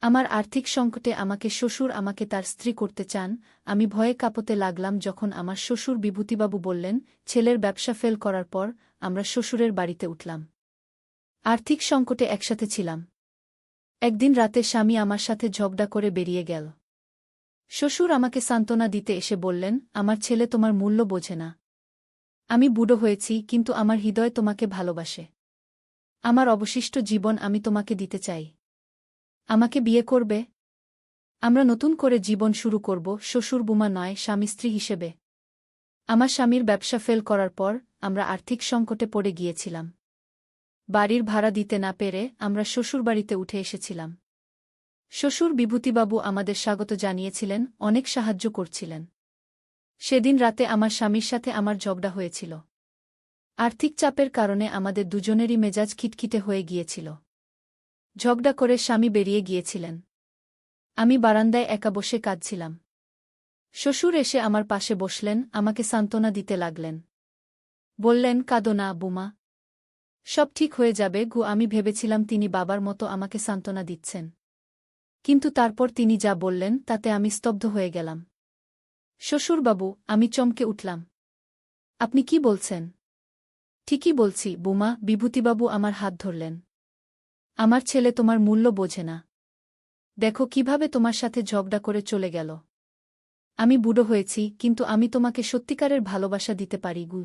আমার আর্থিক সংকটে আমাকে শ্বশুর আমাকে তার স্ত্রী করতে চান। আমি ভয়ে কাঁপতে লাগলাম যখন আমার শ্বশুর বিভূতিবাবু বললেন, ছেলের ব্যবসা ফেল করার পর আমরা শ্বশুরের বাড়িতে উঠলাম। আর্থিক সংকটে একসাথে ছিলাম। একদিন রাতে স্বামী আমার সাথে ঝগড়া করে বেরিয়ে গেল। শ্বশুর আমাকে সান্ত্বনা দিতে এসে বললেন, আমার ছেলে তোমার মূল্য বোঝে না। আমি বুড়ো হয়েছি, কিন্তু আমার হৃদয় তোমাকে ভালোবাসে। আমার অবশিষ্ট জীবন আমি তোমাকে দিতে চাই। আমাকে বিয়ে করবে? আমরা নতুন করে জীবন শুরু করব, শ্বশুর বুমা নয়, স্বামী স্ত্রী হিসেবে। আমার স্বামীর ব্যবসা ফেল করার পর আমরা আর্থিক সংকটে পড়ে গিয়েছিলাম। বাড়ির ভাড়া দিতে না পেরে আমরা শ্বশুরবাড়িতে উঠে এসেছিলাম। শ্বশুর বিভূতিবাবু আমাদের স্বাগত জানিয়েছিলেন, অনেক সাহায্য করছিলেন। সেদিন রাতে আমার স্বামীর সাথে আমার ঝগড়া হয়েছিল। আর্থিক চাপের কারণে আমাদের দুজনেরই মেজাজ খিটখিটে হয়ে গিয়েছিল। ঝগড়া করে স্বামী বেরিয়ে গিয়েছিলেন। আমি বারান্দায় একা বসে কাঁদছিলাম। শ্বশুর এসে আমার পাশে বসলেন, আমাকে সান্ত্বনা দিতে লাগলেন। বললেন, কাঁদো না বুমা, সব ঠিক হয়ে যাবে গু। আমি ভেবেছিলাম তিনি বাবার মতো আমাকে সান্ত্বনা দিচ্ছেন, কিন্তু তারপর তিনি যা বললেন তাতে আমি স্তব্ধ হয়ে গেলাম। শ্বশুরবাবু, আমি চমকে উঠলাম। আপনি কি বলছেন? ঠিকই বলছি বুমা। বিভূতিবাবু আমার হাত ধরলেন। আমার ছেলে তোমার মূল্য বোঝে না। দেখো কিভাবে তোমার সাথে ঝগড়া করে চলে গেল। আমি বুড়ো হয়েছি, কিন্তু আমি তোমাকে সত্যিকারের ভালোবাসা দিতে পারি গু।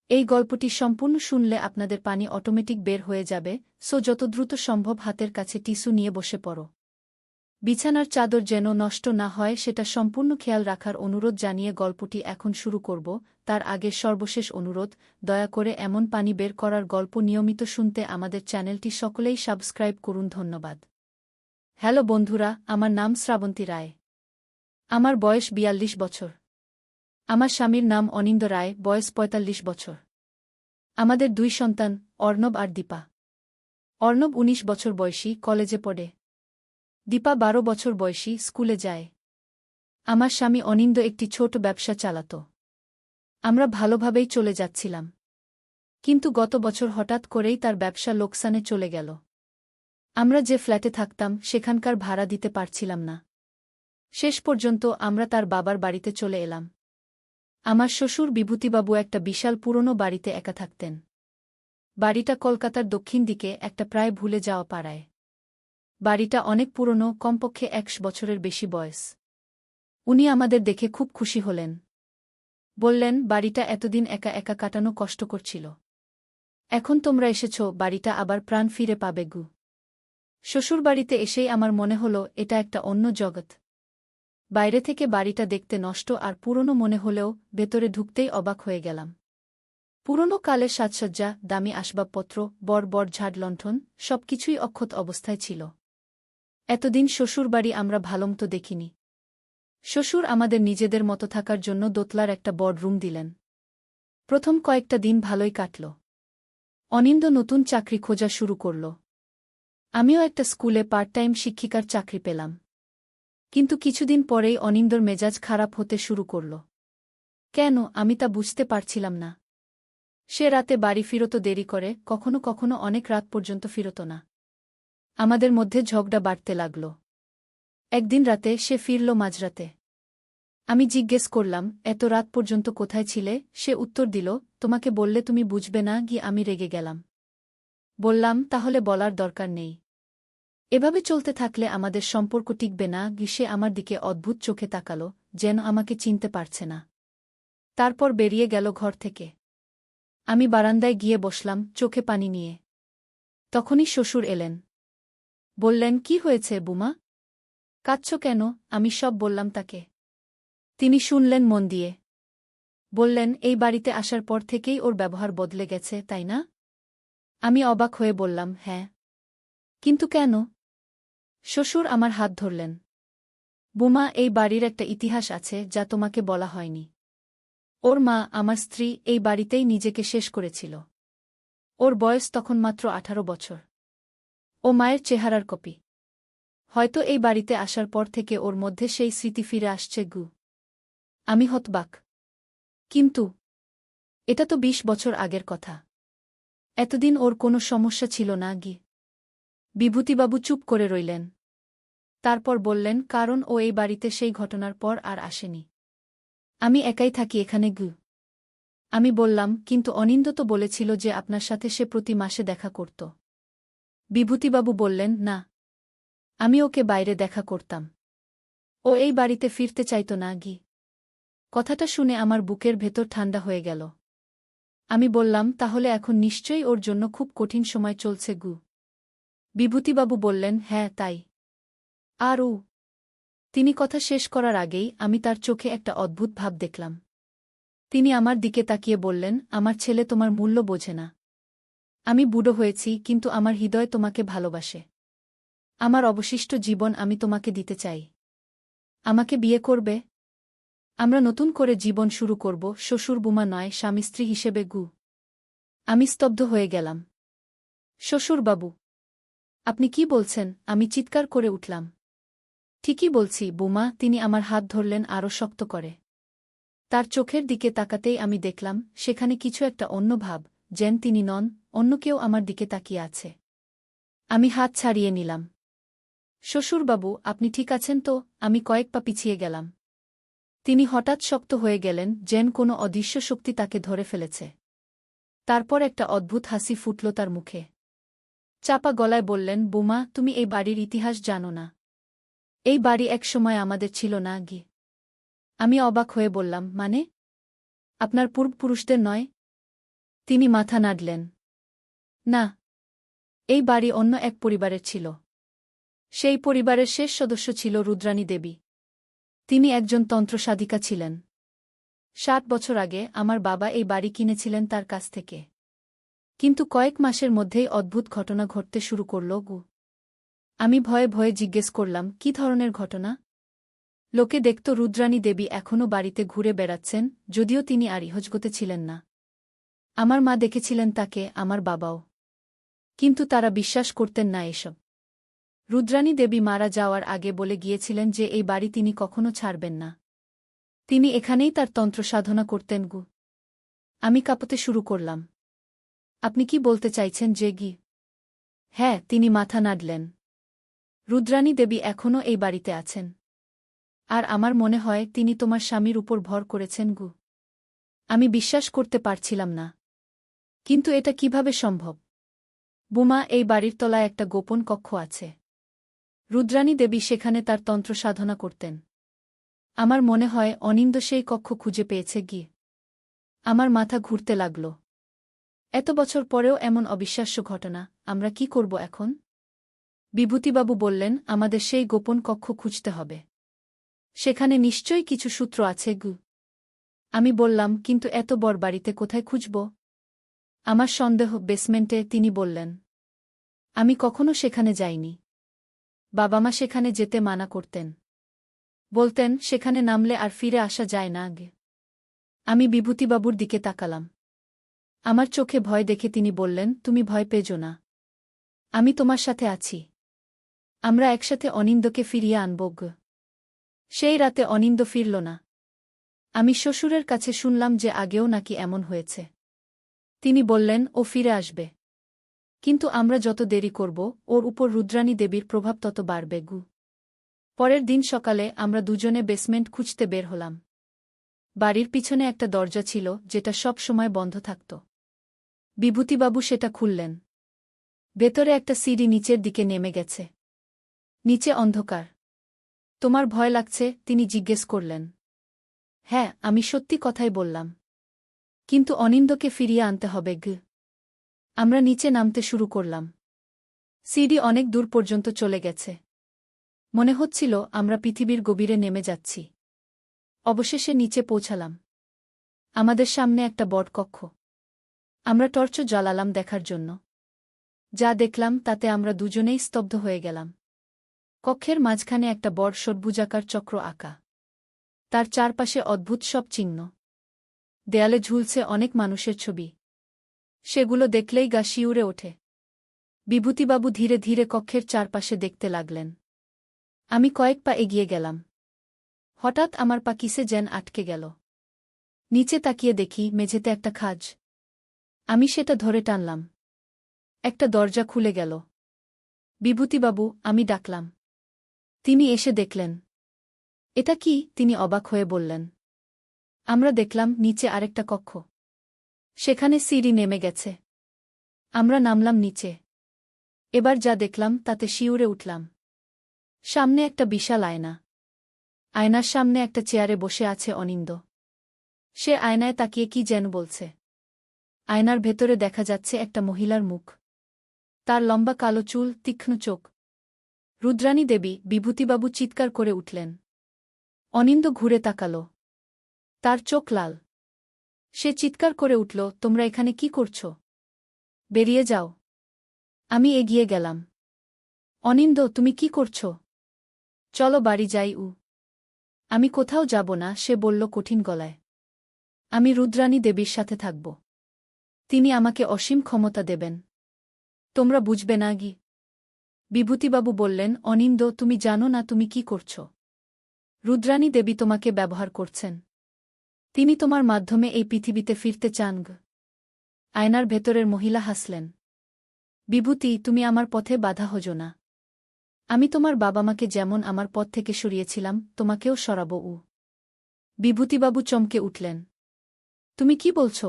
এই গল্পটি সম্পূর্ণ শুনলে আপনাদের পানি অটোমেটিক বের হয়ে যাবে, সো যত দ্রুত সম্ভব হাতের কাছে টিস্যু নিয়ে বসে পড়ো। বিছানার চাদর যেন নষ্ট না হয় সেটা সম্পূর্ণ খেয়াল রাখার অনুরোধ জানিয়ে গল্পটি এখন শুরু করব। তার আগে সর্বশেষ অনুরোধ, দয়া করে এমন পানি বের করার গল্প নিয়মিত শুনতে আমাদের চ্যানেলটি সকলেই সাবস্ক্রাইব করুন। ধন্যবাদ। হ্যালো বন্ধুরা, আমার নাম শ্রাবন্তী রায়। আমার বয়স ৪২ বছর। আমার স্বামীর নাম অনিন্দ রায়, বয়স ৪৫ বছর। আমাদের ২ সন্তান, অর্ণব আর দীপা। অর্ণব ১৯ বছর বয়সী, কলেজে পড়ে। দীপা ১২ বছর বয়সী, স্কুলে যায়। আমার স্বামী অনিন্দ একটি ছোট ব্যবসা চালাত। আমরা ভালোভাবেই চলে যাচ্ছিলাম, কিন্তু গত বছর হঠাৎ করেই তার ব্যবসা লোকসানে চলে গেল। আমরা যে ফ্ল্যাটে থাকতাম সেখানকার ভাড়া দিতে পারছিলাম না। শেষ পর্যন্ত আমরা তার বাবার বাড়িতে চলে এলাম। আমার শ্বশুর বিভূতিবাবু একটা বিশাল পুরনো বাড়িতে একা থাকতেন। বাড়িটা কলকাতার দক্ষিণ দিকে একটা প্রায় ভুলে যাওয়া পাড়ায়। বাড়িটা অনেক পুরনো, কমপক্ষে ১০০ বছরের বেশি বয়স। উনি আমাদের দেখে খুব খুশি হলেন। বললেন, বাড়িটা এতদিন একা একা কাটানো কষ্টকর ছিল। এখন তোমরা এসেছ, বাড়িটা আবার প্রাণ ফিরে পাবে গু। শ্বশুরবাড়িতে এসেই আমার মনে হল এটা একটা অন্য জগৎ। বাইরে থেকে বাড়িটা দেখতে নষ্ট আর পুরনো মনে হলেও ভেতরে ঢুকতেই অবাক হয়ে গেলাম। পুরনো কালের সাজসজ্জা, দামি আসবাবপত্র, বড় বড় ঝাড়লণ্ঠন, সবকিছুই অক্ষত অবস্থায় ছিল। এতদিন শ্বশুরবাড়ি আমরা ভালোমতো দেখিনি। শ্বশুর আমাদের নিজেদের মতো থাকার জন্য দোতলার একটা বড় রুম দিলেন। প্রথম কয়েকটা দিন ভালোই কাটল। অনিন্দ নতুন চাকরি খোঁজা শুরু করল। আমিও একটা স্কুলে পার্ট টাইম শিক্ষিকার চাকরি পেলাম। কিন্তু কিছুদিন পরেই অনিন্দর মেজাজ খারাপ হতে শুরু করল। কেন, আমি তা বুঝতে পারছিলাম না। সে রাতে বাড়ি ফিরত দেরি করে, কখনো কখনো অনেক রাত পর্যন্ত ফিরত না। আমাদের মধ্যে ঝগড়া বাড়তে লাগল। একদিন রাতে সে ফিরল মাঝরাতে। আমি জিজ্ঞেস করলাম, এত রাত পর্যন্ত কোথায় ছিলে? সে উত্তর দিল, তোমাকে বললে তুমি বুঝবে না গি। আমি রেগে গেলাম। বললাম, তাহলে বলার দরকার নেই। এভাবে চলতে থাকলে আমাদের সম্পর্ক টিকবে না গি। সে আমার দিকে অদ্ভুত চোখে তাকালো, যেন আমাকে চিনতে পারছে না। তারপর বেরিয়ে গেল ঘর থেকে। আমি বারান্দায় গিয়ে বসলাম, চোখে পানি নিয়ে। তখনই শ্বশুর এলেন। বললেন, কি হয়েছে বুমা? কাঁদছ কেন? আমি সব বললাম তাকে। তিনি শুনলেন মন দিয়ে। বললেন, এই বাড়িতে আসার পর থেকেই ওর ব্যবহার বদলে গেছে, তাই না? আমি অবাক হয়ে বললাম, হ্যাঁ। কিন্তু কেন? শ্বশুর আমার হাত ধরলেন। বুমা, এই বাড়ির একটা ইতিহাস আছে যা তোমাকে বলা হয়নি। ওর মা, আমার স্ত্রী, এই বাড়িতেই নিজেকে শেষ করেছিল। ওর বয়স তখন মাত্র ১৮ বছর। ও মায়ের চেহারার কপি। হয়তো এই বাড়িতে আসার পর থেকে ওর মধ্যে সেই স্মৃতি ফিরে আসছে গু। আমি হতবাক। কিন্তু এটা তো ২০ বছর আগের কথা। এতদিন ওর কোনো সমস্যা ছিল না গি। বিভূতিবাবু চুপ করে রইলেন। তারপর বললেন, কারণ ও এই বাড়িতে সেই ঘটনার পর আর আসেনি। আমি একাই থাকি এখানে গু। আমি বললাম, কিন্তু অনিন্দ তো বলেছিল যে আপনার সাথে সে প্রতি মাসে দেখা করত। বিভূতিবাবু বললেন, না। আমি ওকে বাইরে দেখা করতাম। ও এই বাড়িতে ফিরতে চাইত না গি। কথাটা শুনে আমার বুকের ভেতর ঠান্ডা হয়ে গেল। আমি বললাম, তাহলে এখন নিশ্চয়ই ওর জন্য খুব কঠিন সময় চলছে গু। বিভূতিবাবু বললেন, হ্যাঁ তাই। আর ও। তিনি কথা শেষ করার আগেই আমি তার চোখে একটা অদ্ভুত ভাব দেখলাম। তিনি আমার দিকে তাকিয়ে বললেন, আমার ছেলে তোমার মূল্য বোঝে না। আমি বুড়ো হয়েছি, কিন্তু আমার হৃদয় তোমাকে ভালোবাসে। আমার অবশিষ্ট জীবন আমি তোমাকে দিতে চাই। আমাকে বিয়ে করবে? আমরা নতুন করে জীবন শুরু করব, শ্বশুর বুমা নয়, স্বামী স্ত্রী হিসেবে গু। আমি স্তব্ধ হয়ে গেলাম। শ্বশুরবাবু, আপনি কি বলছেন? আমি চিৎকার করে উঠলাম। ঠিকই বলছি বুমা। তিনি আমার হাত ধরলেন আরও শক্ত করে। তার চোখের দিকে তাকাতেই আমি দেখলাম সেখানে কিছু একটা অন্য ভাব, যেন তিনি নন, অন্য কেউ আমার দিকে তাকিয়ে আছে। আমি হাত ছাড়িয়ে নিলাম। শ্বশুরবাবু, আপনি ঠিক আছেন তো? আমি কয়েক পা পিছিয়ে গেলাম। তিনি হঠাৎ শক্ত হয়ে গেলেন, যেন কোনো অদৃশ্য শক্তি তাকে ধরে ফেলেছে। তারপর একটা অদ্ভুত হাসি ফুটল তার মুখে। চাপা গলায় বললেন, বুমা, তুমি এই বাড়ির ইতিহাস জানো না। এই বাড়ি একসময় আমাদের ছিল না গি। আমি অবাক হয়ে বললাম, মানে? আপনার পূর্বপুরুষদের নয়? তিনি মাথা নাড়লেন। না। এই বাড়ি অন্য এক পরিবারের ছিল। সেই পরিবারের শেষ সদস্য ছিল রুদ্রাণী দেবী। তিনি একজন তন্ত্রসাধিকা ছিলেন। ৭ বছর আগে আমার বাবা এই বাড়ি কিনেছিলেন তার কাছ থেকে। কিন্তু কয়েক মাসের মধ্যেই অদ্ভুত ঘটনা ঘটতে শুরু করল গু। আমি ভয়ে ভয়ে জিজ্ঞেস করলাম, কি ধরনের ঘটনা? লোকে দেখত রুদ্রাণী দেবী এখনও বাড়িতে ঘুরে বেড়াচ্ছেন, যদিও তিনি আর ইহজগতে ছিলেন না। আমার মা দেখেছিলেন তাকে, আমার বাবাও। কিন্তু তারা বিশ্বাস করতেন না এসব। রুদ্রাণী দেবী মারা যাওয়ার আগে বলে গিয়েছিলেন যে এই বাড়ি তিনি কখনো ছাড়বেন না। তিনি এখানেই তার তন্ত্রসাধনা করতেন গু। আমি কাঁপতে শুরু করলাম। আপনি কি বলতে চাইছেন যে গি? হ্যাঁ, তিনি মাথা নাড়লেন। রুদ্রাণী দেবী এখনও এই বাড়িতে আছেন। আর আমার মনে হয় তিনি তোমার স্বামীর উপর ভর করেছেন গু। আমি বিশ্বাস করতে পারছিলাম না। কিন্তু এটা কিভাবে সম্ভব? বুমা, এই বাড়ির তলায় একটা গোপন কক্ষ আছে। রুদ্রাণী দেবী সেখানে তার তন্ত্র সাধনা করতেন। আমার মনে হয় অনিন্দ সেই কক্ষ খুঁজে পেয়েছে গিয়ে। আমার মাথা ঘুরতে লাগল। এত বছর পরেও এমন অবিশ্বাস্য ঘটনা, আমরা কি করব এখন? বিভূতিবাবু বললেন, আমাদের সেই গোপন কক্ষ খুঁজতে হবে। সেখানে নিশ্চয়ই কিছু সূত্র আছে গু। আমি বললাম, কিন্তু এত বড় বাড়িতে কোথায় খুঁজব? আমার সন্দেহ বেসমেন্টে। তিনি বললেন, আমি কখনো সেখানে যাইনি। বাবা মা সেখানে যেতে মানা করতেন। বলতেন সেখানে নামলে আর ফিরে আসা যায় না আগে। আমি বিভূতিবাবুর দিকে তাকালাম। আমার চোখে ভয় দেখে তিনি বললেন, তুমি ভয় পেজো না। আমি তোমার সাথে আছি। আমরা একসাথে অনিন্দকে ফিরিয়ে আনব গ। সেই রাতে অনিন্দ ফিরল না। আমি শ্বশুরের কাছে শুনলাম যে আগেও নাকি এমন হয়েছে। তিনি বললেন, ও ফিরে আসবে। কিন্তু আমরা যত দেরি করব, ওর উপর রুদ্রাণী দেবীর প্রভাব তত বাড়বে গু। পরের দিন সকালে আমরা দুজনে বেসমেন্ট খুঁজতে বের হলাম। বাড়ির পিছনে একটা দরজা ছিল, যেটা সব সময় বন্ধ থাকত। বিভূতিবাবু সেটা খুললেন। ভেতরে একটা সিঁড়ি নিচের দিকে নেমে গেছে। নিচে অন্ধকার। তোমার ভয় লাগছে? তিনি জিজ্ঞেস করলেন। হ্যাঁ, আমি সত্যি কথাই বললাম। কিন্তু অনিন্দকে ফিরিয়ে আনতে হবে গ। আমরা নিচে নামতে শুরু করলাম। সিঁড়ি অনেক দূর পর্যন্ত চলে গেছে। মনে হচ্ছিল আমরা পৃথিবীর গভীরে নেমে যাচ্ছি। অবশেষে নিচে পৌঁছালাম। আমাদের সামনে একটা বড় কক্ষ। আমরা টর্চ জ্বালালাম দেখার জন্য। যা দেখলাম তাতে আমরা দুজনেই স্তব্ধ হয়ে গেলাম। কক্ষের মাঝখানে একটা বড় ষটভুজাকার চক্র আঁকা। তার চারপাশে অদ্ভুত সব চিহ্ন। দেয়ালে ঝুলছে অনেক মানুষের ছবি। সেগুলো দেখলেই গা শিউরে ওঠে। বিভূতিবাবু ধীরে ধীরে কক্ষের চারপাশে দেখতে লাগলেন। আমি কয়েক পা এগিয়ে গেলাম। হঠাৎ আমার পা কিসে যেন আটকে গেল। নিচে তাকিয়ে দেখি মেঝেতে একটা খাজ। আমি সেটা ধরে টানলাম। একটা দরজা খুলে গেল। বিভূতিবাবু, আমি ডাকলাম। তিনি এসে দেখলেন। এটা কি? তিনি অবাক হয়ে বললেন। আমরা দেখলাম নিচে আরেকটা কক্ষ। সেখানে সিঁড়ি নেমে গেছে। আমরা নামলাম নিচে। এবার যা দেখলাম তাতে শিউরে উঠলাম। সামনে একটা বিশাল আয়না। আয়নার সামনে একটা চেয়ারে বসে আছে অনিন্দ। সে আয়নায় তাকিয়ে কি যেন বলছে। আয়নার ভেতরে দেখা যাচ্ছে একটা মহিলার মুখ। তার লম্বা কালো চুল, তীক্ষ্ণ চোখ। রুদ্রাণী দেবী। বিভূতিবাবু চিৎকার করে উঠলেন। অনিন্দ ঘুরে তাকাল। তার চোখ লাল। সে চিৎকার করে উঠল, তোমরা এখানে কি করছ? বেরিয়ে যাও। আমি এগিয়ে গেলাম। অনিন্দ, তুমি কি করছ? চলো বাড়ি যাই। আমি কোথাও যাব না, সে বলল কঠিন গলায়। আমি রুদ্রাণী দেবীর সাথে থাকব। তিনি আমাকে অসীম ক্ষমতা দেবেন। তোমরা বুঝবে না গি। বিভূতিবাবু বললেন, অনিন্দ, তুমি জানো না তুমি কি করছ? রুদ্রাণী দেবী তোমাকে ব্যবহার করছেন। তিনি তোমার মাধ্যমে এই পৃথিবীতে ফিরতে চান। আয়নার ভেতরের মহিলা হাসলেন। বিভূতি, তুমি আমার পথে বাধা হজো না। আমি তোমার বাবা-মাকে যেমন আমার পথ থেকে সরিয়েছিলাম, তোমাকেও সরাব। বিভূতিবাবু চমকে উঠলেন। তুমি কি বলছ?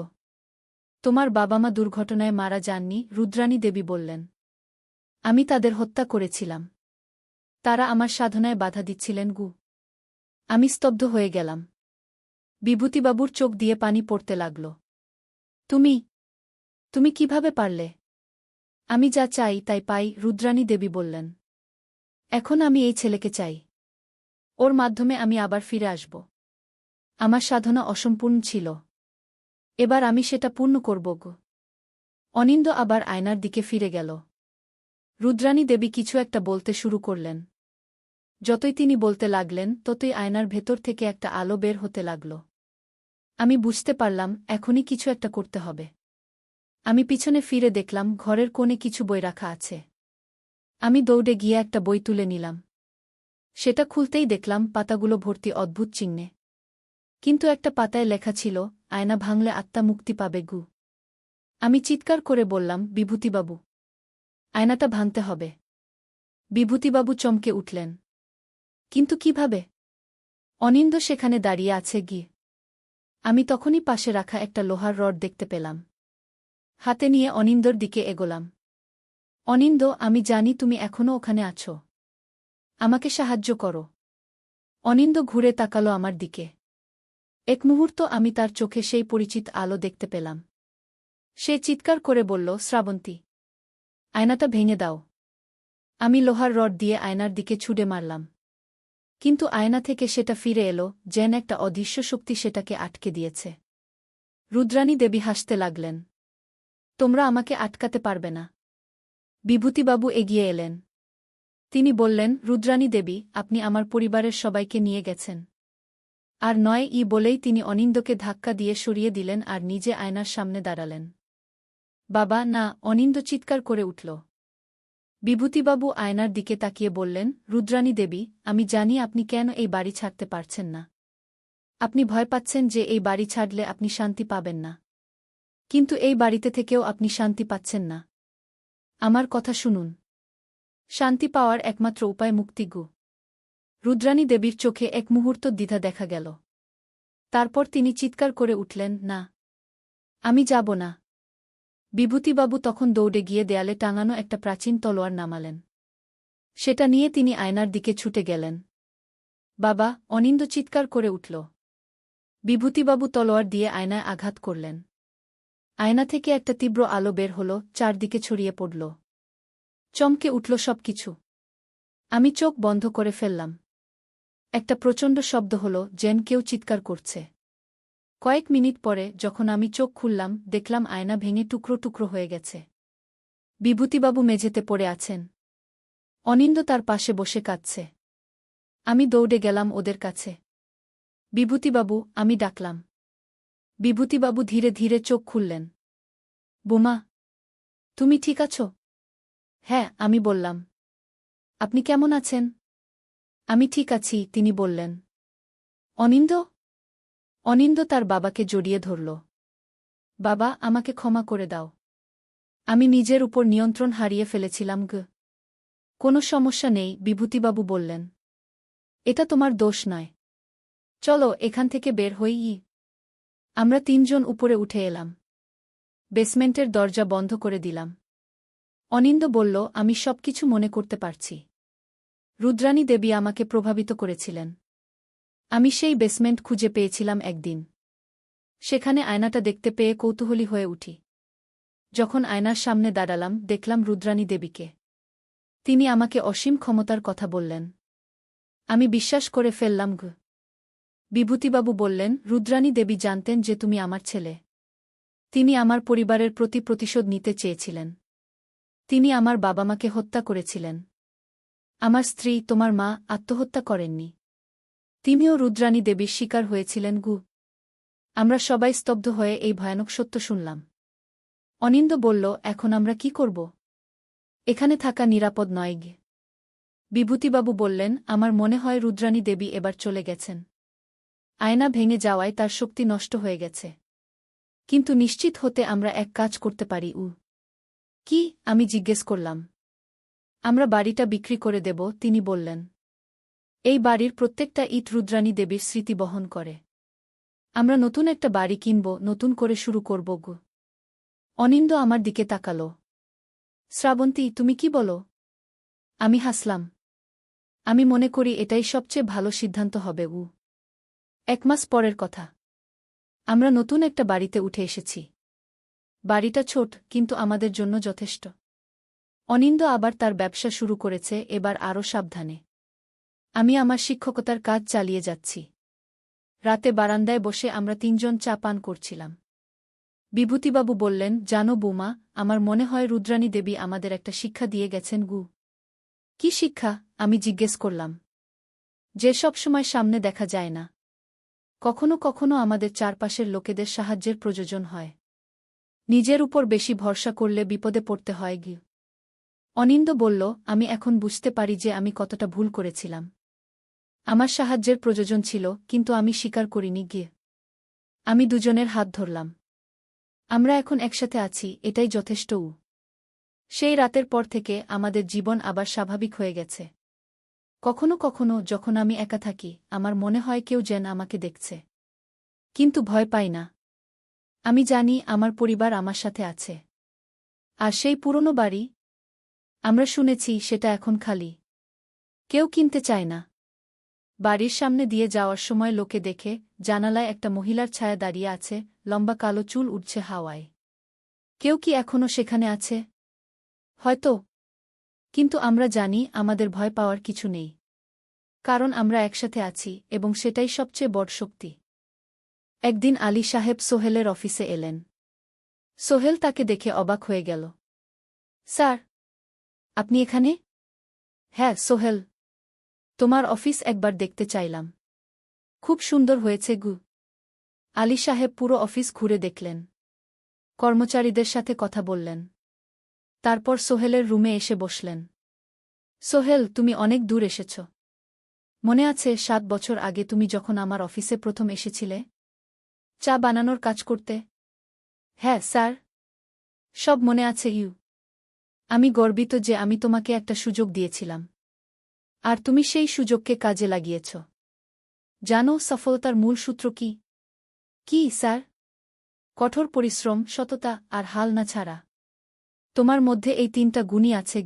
তোমার বাবা-মা দুর্ঘটনায় মারা যাননি, রুদ্রাণী দেবী বললেন। আমি তাদের হত্যা করেছিলাম। তারা আমার সাধনায় বাধা দিচ্ছিলেন। আমি স্তব্ধ হয়ে গেলাম। বিভূতিবাবুর চোখ দিয়ে পানি পড়তে লাগল। তুমি তুমি কিভাবে পারলে? আমি যা চাই তাই পাই, রুদ্রাণী দেবী বললেন। এখন আমি এই ছেলেকে চাই। ওর মাধ্যমে আমি আবার ফিরে আসব। আমার সাধনা অসম্পূর্ণ ছিল। এবার আমি সেটা পূর্ণ করব। অনিন্দ আবার আয়নার দিকে ফিরে গেল। রুদ্রাণী দেবী কিছু একটা বলতে শুরু করলেন। যতই তিনি বলতে লাগলেন ততই আয়নার ভেতর থেকে একটা আলো বের হতে লাগল। আমি বুঝতে পারলাম এখনই কিছু একটা করতে হবে। আমি পিছনে ফিরে দেখলাম ঘরের কোণে কিছু বই রাখা আছে। আমি দৌড়ে গিয়ে একটা বই তুলে নিলাম। সেটা খুলতেই দেখলাম পাতাগুলো ভর্তি অদ্ভুত চিহ্নে। কিন্তু একটা পাতায় লেখা ছিল, আয়না ভাঙলে আত্মা মুক্তি পাবে। আমি চিৎকার করে বললাম, বিভূতিবাবু, আয়নাটা ভাঙতে হবে। বিভূতিবাবু চমকে উঠলেন। কিন্তু কিভাবে? অনিন্দ সেখানে দাঁড়িয়ে আছে। আমি তখনই পাশে রাখা একটা লোহার রড দেখতে পেলাম। হাতে নিয়ে অনিন্দর দিকে এগোলাম। অনিন্দ, আমি জানি তুমি এখনও ওখানে আছো। আমাকে সাহায্য করো। অনিন্দ ঘুরে তাকালো আমার দিকে। এক মুহূর্ত আমি তার চোখে সেই পরিচিত আলো দেখতে পেলাম। সে চিৎকার করে বলল, শ্রাবন্তী, আয়নাটা ভেঙে দাও। আমি লোহার রড দিয়ে আয়নার দিকে ছুড়ে মারলাম। কিন্তু আয়না থেকে সেটা ফিরে এলো, যেন একটা অদৃশ্য শক্তি সেটাকে আটকে দিয়েছে। রুদ্রাণী দেবী হাসতে লাগলেন। তোমরা আমাকে আটকাতে পারবে না। বিভূতিবাবু এগিয়ে এলেন। তিনি বললেন, রুদ্রাণী দেবী, আপনি আমার পরিবারের সবাইকে নিয়ে গেছেন। আর নয় বলেই তিনি অনিন্দকে ধাক্কা দিয়ে সরিয়ে দিলেন আর নিজে আয়নার সামনে দাঁড়ালেন। বাবা, না! অনিন্দ চিৎকার করে উঠল। বিভূতিবাবু আয়নার দিকে তাকিয়ে বললেন, রুদ্রাণী দেবী, আমি জানি আপনি কেন এই বাড়ি ছাড়তে পারছেন না। আপনি ভয় পাচ্ছেন যে এই বাড়ি ছাড়লে আপনি শান্তি পাবেন না। কিন্তু এই বাড়িতে থেকেও আপনি শান্তি পাচ্ছেন না। আমার কথা শুনুন। শান্তি পাওয়ার একমাত্র উপায় মুক্তি। রুদ্রাণী দেবীর চোখে এক মুহূর্ত দ্বিধা দেখা গেল। তারপর তিনি চিৎকার করে উঠলেন, না, আমি যাব না। বিভূতিবাবু তখন দৌড়ে গিয়ে দেয়ালে টাঙানো একটা প্রাচীন তলোয়ার নামালেন। সেটা নিয়ে তিনি আয়নার দিকে ছুটে গেলেন। বাবা! অনিন্দ চিৎকার করে উঠল। বিভূতিবাবু তলোয়ার দিয়ে আয়নায় আঘাত করলেন। আয়না থেকে একটা তীব্র আলো বের হল, চারদিকে ছড়িয়ে পড়ল। চমকে উঠল সবকিছু। আমি চোখ বন্ধ করে ফেললাম। একটা প্রচণ্ড শব্দ হল, যেন কেউ চিৎকার করছে। কয়েক মিনিট পরে যখন আমি চোখ খুললাম, দেখলাম আয়না ভেঙে টুকরো টুকরো হয়ে গেছে। বিভূতিবাবু মেঝেতে পড়ে আছেন। অনিন্দ তার পাশে বসে কাঁদছে। আমি দৌড়ে গেলাম ওদের কাছে। বিভূতিবাবু, আমি ডাকলাম। বিভূতিবাবু ধীরে ধীরে চোখ খুললেন। বোমা, তুমি ঠিক আছো? হ্যাঁ, আমি বললাম। আপনি কেমন আছেন? আমি ঠিক আছি, তিনি বললেন। অনিন্দ? অনিন্দ তার বাবাকে জড়িয়ে ধরল। বাবা, আমাকে ক্ষমা করে দাও। আমি নিজের উপর নিয়ন্ত্রণ হারিয়ে ফেলেছিলাম। কোনো সমস্যা নেই, বিভূতিবাবু বললেন। এটা তোমার দোষ নয়। চলো এখান থেকে বের হই। আমরা তিনজন উপরে উঠে এলাম। বেসমেন্টের দরজা বন্ধ করে দিলাম। অনিন্দ বলল, আমি সবকিছু মনে করতে পারছি। রুদ্রাণী দেবী আমাকে প্রভাবিত করেছিলেন। আমি সেই বেসমেন্ট খুঁজে পেয়েছিলাম একদিন। সেখানে আয়নাটা দেখতে পেয়ে কৌতূহলী হয়ে উঠি। যখন আয়নার সামনে দাঁড়ালাম দেখলাম রুদ্রাণী দেবীকে। তিনি আমাকে অসীম ক্ষমতার কথা বললেন। আমি বিশ্বাস করে ফেললাম। বিভূতিবাবু বললেন, রুদ্রাণী দেবী জানতেন যে তুমি আমার ছেলে। তিনি আমার পরিবারের প্রতি প্রতিশোধ নিতে চেয়েছিলেন। তিনি আমার বাবা-মাকে হত্যা করেছিলেন। আমার স্ত্রী, তোমার মা, আত্মহত্যা করেননি। তিনিও রুদ্রাণী দেবীর শিকার হয়েছিলেন। আমরা সবাই স্তব্ধ হয়ে এই ভয়ানক সত্য শুনলাম। অনিন্দ বলল, এখন আমরা কি করব? এখানে থাকা নিরাপদ নয়। বিভূতিবাবু বললেন, আমার মনে হয় রুদ্রাণী দেবী এবার চলে গেছেন। আয়না ভেঙে যাওয়ায় তার শক্তি নষ্ট হয়ে গেছে। কিন্তু নিশ্চিত হতে আমরা এক কাজ করতে পারি। কি? আমি জিজ্ঞেস করলাম। আমরা বাড়িটা বিক্রি করে দেব, তিনি বললেন। এই বাড়ির প্রত্যেকটা ইট রুদ্রাণী দেবীর স্মৃতি বহন করে। আমরা নতুন একটা বাড়ি কিনব, নতুন করে শুরু করব। অনিন্দ আমার দিকে তাকাল। শ্রাবন্তী, তুমি কি বলো? আমি হাসলাম। আমি মনে করি এটাই সবচেয়ে ভালো সিদ্ধান্ত হবে। 1 মাস পরের কথা। আমরা নতুন একটা বাড়িতে উঠে এসেছি। বাড়িটা ছোট, কিন্তু আমাদের জন্য যথেষ্ট। অনিন্দ আবার তার ব্যবসা শুরু করেছে, এবার আরও সাবধানে। আমি আমার শিক্ষকতার কাজ চালিয়ে যাচ্ছি। রাতে বারান্দায় বসে আমরা তিনজন চা পান করছিলাম। বিভূতিবাবু বললেন, জানো বৌমা, আমার মনে হয় রুদ্রাণী দেবী আমাদের একটা শিক্ষা দিয়ে গেছেন। কি শিক্ষা? আমি জিজ্ঞেস করলাম। যে সবসময় সামনে দেখা যায় না। কখনো কখনো আমাদের চারপাশের লোকেদের সাহায্যের প্রয়োজন হয়। নিজের উপর বেশি ভরসা করলে বিপদে পড়তে হয়। অনিন্দ বলল, আমি এখন বুঝতে পারি যে আমি কতটা ভুল করেছিলাম। আমার সাহায্যের প্রয়োজন ছিল, কিন্তু আমি স্বীকার করিনি। আমি দুজনের হাত ধরলাম। আমরা এখন একসাথে আছি, এটাই যথেষ্ট। সেই রাতের পর থেকে আমাদের জীবন আবার স্বাভাবিক হয়ে গেছে। কখনো কখনো যখন আমি একা থাকি, আমার মনে হয় কেউ যেন আমাকে দেখছে। কিন্তু ভয় পাই না। আমি জানি আমার পরিবার আমার সাথে আছে। আর সেই পুরনো বাড়ি, আমরা শুনেছি সেটা এখন খালি। কেউ কিনতে চায় না। বাড়ির সামনে দিয়ে যাওয়ার সময় লোকে দেখে জানালায় একটা মহিলার ছায়া দাঁড়িয়ে আছে, লম্বা কালো চুল উঠছে হাওয়ায়। কেউ কি এখনও সেখানে আছে? হয়তো। কিন্তু আমরা জানি আমাদের ভয় পাওয়ার কিছু নেই। কারণ আমরা একসাথে আছি, এবং সেটাই সবচেয়ে বড় শক্তি। একদিন আলী সাহেব সোহেলের অফিসে এলেন। সোহেল তাকে দেখে অবাক হয়ে গেল। স্যার, আপনি এখানে? হ্যাঁ সোহেল, তোমার অফিস একবার দেখতে চাইলাম। খুব সুন্দর হয়েছে। আলী সাহেব পুরো অফিস ঘুরে দেখলেন। কর্মচারীদের সাথে কথা বললেন। তারপর সোহেলের রুমে এসে বসলেন। সোহেল, তুমি অনেক দূর এসেছ। মনে আছে 7 বছর আগে তুমি যখন আমার অফিসে প্রথম এসেছিলে? চা বানানোর কাজ করতে? হ্যাঁ স্যার, সব মনে আছে। আমি গর্বিত যে আমি তোমাকে একটা সুযোগ দিয়েছিলাম। আর তুমি সেই সুযোগকে কাজে লাগিয়েছ। জানো সফলতার মূল সূত্র কি? কি স্যার? কঠোর পরিশ্রম, সততা আর হাল না ছাড়া। তোমার মধ্যে এই 3টা গুণই আছে।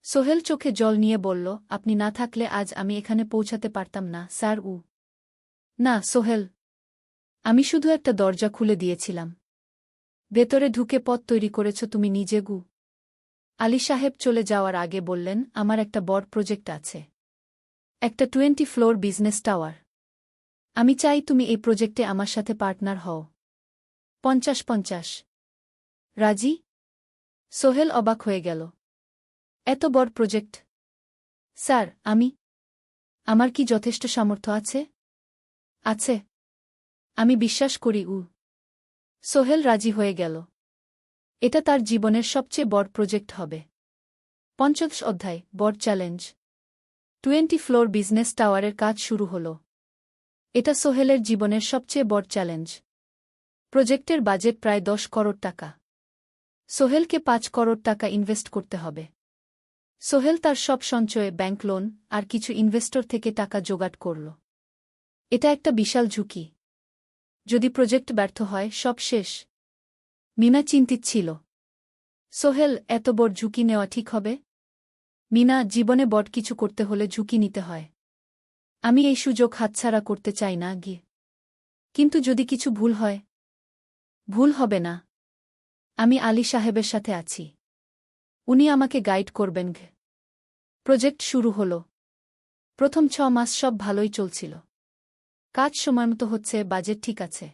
সোহেল চোখে জল নিয়ে বলল, আপনি না থাকলে আজ আমি এখানে পৌঁছাতে পারতাম না স্যার। না সোহেল, আমি শুধু একটা দরজা খুলে দিয়েছিলাম। ভেতরে ঢুকে পথ তৈরি করেছ তুমি নিজে। আলী সাহেব চলে যাওয়ার আগে বললেন, আমার একটা বড় প্রজেক্ট আছে। একটা 20 ফ্লোর বিজনেস টাওয়ার। আমি চাই তুমি এই প্রজেক্টে আমার সাথে পার্টনার হও। 50-50। রাজি? সোহেল অবাক হয়ে গেল। এত বড় প্রজেক্ট? স্যার, আমার কি যথেষ্ট সামর্থ্য আছে? আছে। আমি বিশ্বাস করি। সোহেল রাজি হয়ে গেল। এটা তার জীবনের সবচেয়ে বড় প্রজেক্ট হবে। 50 অধ্যায়, বড় চ্যালেঞ্জ। 20 ফ্লোর বিজনেস টাওয়ারের কাজ শুরু হল। এটা সোহেলের জীবনের সবচেয়ে বড় চ্যালেঞ্জ। প্রজেক্টের বাজেট প্রায় 10 করোড় টাকা। সোহেলকে 5 করোড় টাকা ইনভেস্ট করতে হবে। সোহেল তার সব সঞ্চয়ে ব্যাংক লোন আর কিছু ইনভেস্টর থেকে টাকা জোগাড় করল। এটা একটা বিশাল ঝুঁকি। যদি প্রজেক্ট ব্যর্থ হয় সব শেষ। মিনা চিন্তিত ছিল। সোহেল, এত বড় ঝুঁকি নেওয়া ঠিক হবে? মিনা, জীবনে বড় কিছু করতে হলে ঝুঁকি নিতে হয়। আমি এই সুযোগ হাতছাড়া করতে চাই না গিয়ে। কিন্তু যদি কিছু ভুল হয়? ভুল হবে না। আমি আলী সাহেবের সাথে আছি। উনি আমাকে গাইড করবেন। প্রজেক্ট শুরু হল। প্রথম 6 মাস সব ভালোই চলছিল। কাজ সময়মতো হচ্ছে, বাজেট ঠিক আছে।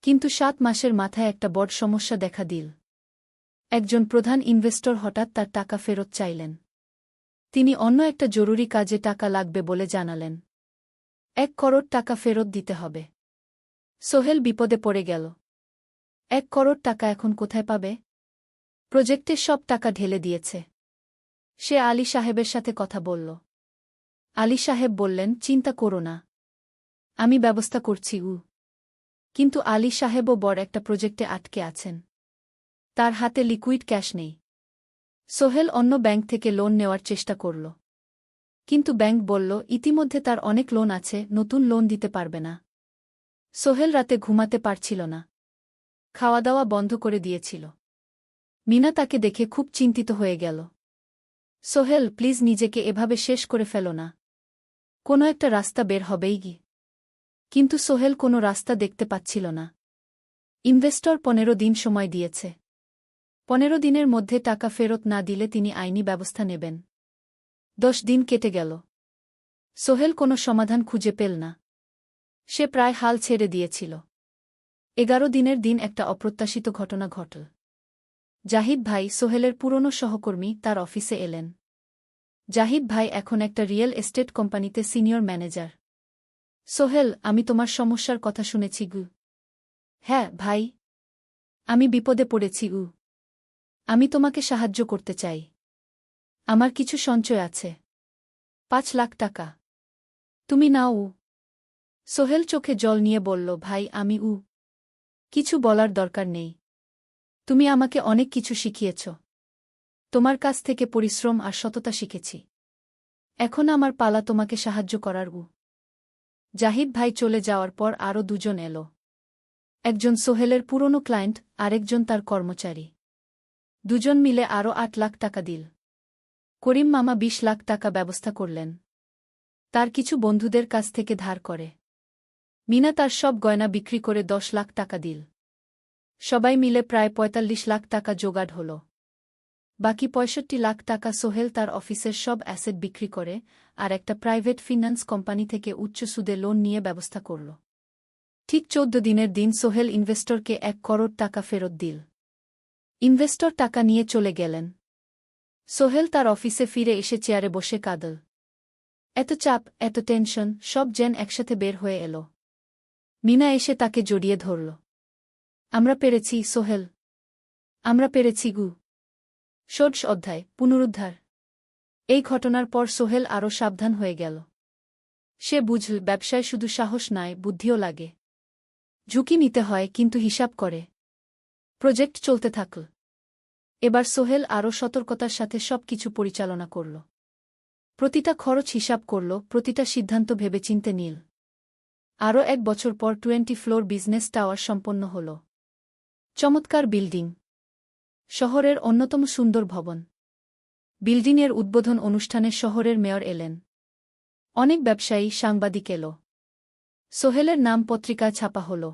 কিন্তু 7 মাসের মাথায় একটা বড় সমস্যা দেখা দিল। একজন প্রধান ইনভেস্টর হঠাৎ তার টাকা ফেরত চাইলেন। তিনি অন্য একটা জরুরি কাজে টাকা লাগবে বলে জানালেন। 1 করোড় টাকা ফেরত দিতে হবে। সোহেল বিপদে পড়ে গেল। 1 করোড় টাকা এখন কোথায় পাবে? প্রজেক্টে সব টাকা ঢেলে দিয়েছে। সে আলী সাহেবের সাথে কথা বলল। আলী সাহেব বললেন, চিন্তা করো না, আমি ব্যবস্থা করছি। কিন্তু আলী সাহেবও বড় একটা প্রজেক্টে আটকে আছেন। তার হাতে লিকুইড ক্যাশ নেই। সোহেল অন্য ব্যাংক থেকে লোন নেওয়ার চেষ্টা করল। কিন্তু ব্যাংক বলল, ইতিমধ্যে তার অনেক লোন আছে, নতুন লোন দিতে পারবে না। সোহেল রাতে ঘুমাতে পারছিল না। খাওয়া দাওয়া বন্ধ করে দিয়েছিল। মিনা তাকে দেখে খুব চিন্তিত হয়ে গেল। সোহেল, প্লিজ নিজেকে এভাবে শেষ করে ফেলো না। কোনো একটা রাস্তা বের হবেই কি। কিন্তু সোহেল কোনো রাস্তা দেখতে পাচ্ছিল না। ইনভেস্টর 15 দিন সময় দিয়েছে। 15 দিনের মধ্যে টাকা ফেরত না দিলে তিনি আইনি ব্যবস্থা নেবেন। 10 দিন কেটে গেল। সোহেল কোনো সমাধান খুঁজে পেল না। সে প্রায় হাল ছেড়ে দিয়েছিল। 11 দিনের দিন একটা অপ্রত্যাশিত ঘটনা ঘটল। জাহিদ ভাই, সোহেলের পুরনো সহকর্মী, তার অফিসে এলেন। জাহিদ ভাই এখন একটা রিয়েল এস্টেট কোম্পানিতে সিনিয়র ম্যানেজার। সোহেল, আমি তোমার সমস্যার কথা শুনেছি গু। হ্যাঁ ভাই, আমি বিপদে পড়েছি গু। আমি তোমাকে সাহায্য করতে চাই। আমার কিছু সঞ্চয় আছে। 5 লাখ টাকা। তুমি নাও। সোহেল চোখে জল নিয়ে বলল, ভাই আমি কিছু বলার দরকার নেই। তুমি আমাকে অনেক কিছু শিখিয়েছ। তোমার কাছ থেকে পরিশ্রম আর সততা শিখেছি। এখন আমার পালা তোমাকে সাহায্য করার। জাহিদ ভাই চলে যাওয়ার পর আরও 2 জন এলো। একজন সোহেলের পুরনো ক্লায়েন্ট, আরেকজন তার কর্মচারী। 2 জন মিলে আরও 8 লাখ টাকা দিল। করিম মামা 20 লাখ টাকা ব্যবস্থা করলেন। তার কিছু বন্ধুদের কাছ থেকে ধার করে। মিনা তার সব গয়না বিক্রি করে 10 লাখ টাকা দিল। সবাই মিলে প্রায় 45 লাখ টাকা জোগাড় হল। বাকি 65 লাখ টাকা সোহেল তার অফিসের সব অ্যাসেট বিক্রি করে আর একটা প্রাইভেট ফিন্যান্স কোম্পানি থেকে উচ্চ সুদে লোন নিয়ে ব্যবস্থা করল। ঠিক 14 দিনের দিন সোহেল ইনভেস্টরকে 1 করোড় টাকা ফেরত দিল। ইনভেস্টর টাকা নিয়ে চলে গেলেন। সোহেল তার অফিসে ফিরে এসে চেয়ারে বসে কাঁদল। এত চাপ, এত টেনশন, সব যেন একসাথে বের হয়ে এলো। মিনা এসে তাকে জড়িয়ে ধরল। আমরা পেরেছি সোহেল, আমরা পেরেছি গু। ষোড়শ অধ্যায়, পুনরুদ্ধার। এই ঘটনার পর সোহেল আরও সাবধান হয়ে গেল। সে বুঝল, ব্যবসায় শুধু সাহস নয়, বুদ্ধিও লাগে। ঝুঁকি নিতে হয়, কিন্তু হিসাব করে। প্রজেক্ট চলতে থাকল। এবার সোহেল আরও সতর্কতার সাথে সবকিছু পরিচালনা করল। প্রতিটা খরচ হিসাব করল, প্রতিটা সিদ্ধান্ত ভেবেচিন্তে নিল। আরও 1 বছর পর 20 ফ্লোর বিজনেস টাওয়ার সম্পন্ন হল। চমৎকার বিল্ডিং। শহরের অন্যতম সুন্দর ভবন। বিল্ডিংয়ের উদ্বোধন অনুষ্ঠানে শহরের মেয়র এলেন। অনেক ব্যবসায়ী, সাংবাদিক এল। সোহেলের নাম পত্রিকায় ছাপা হল।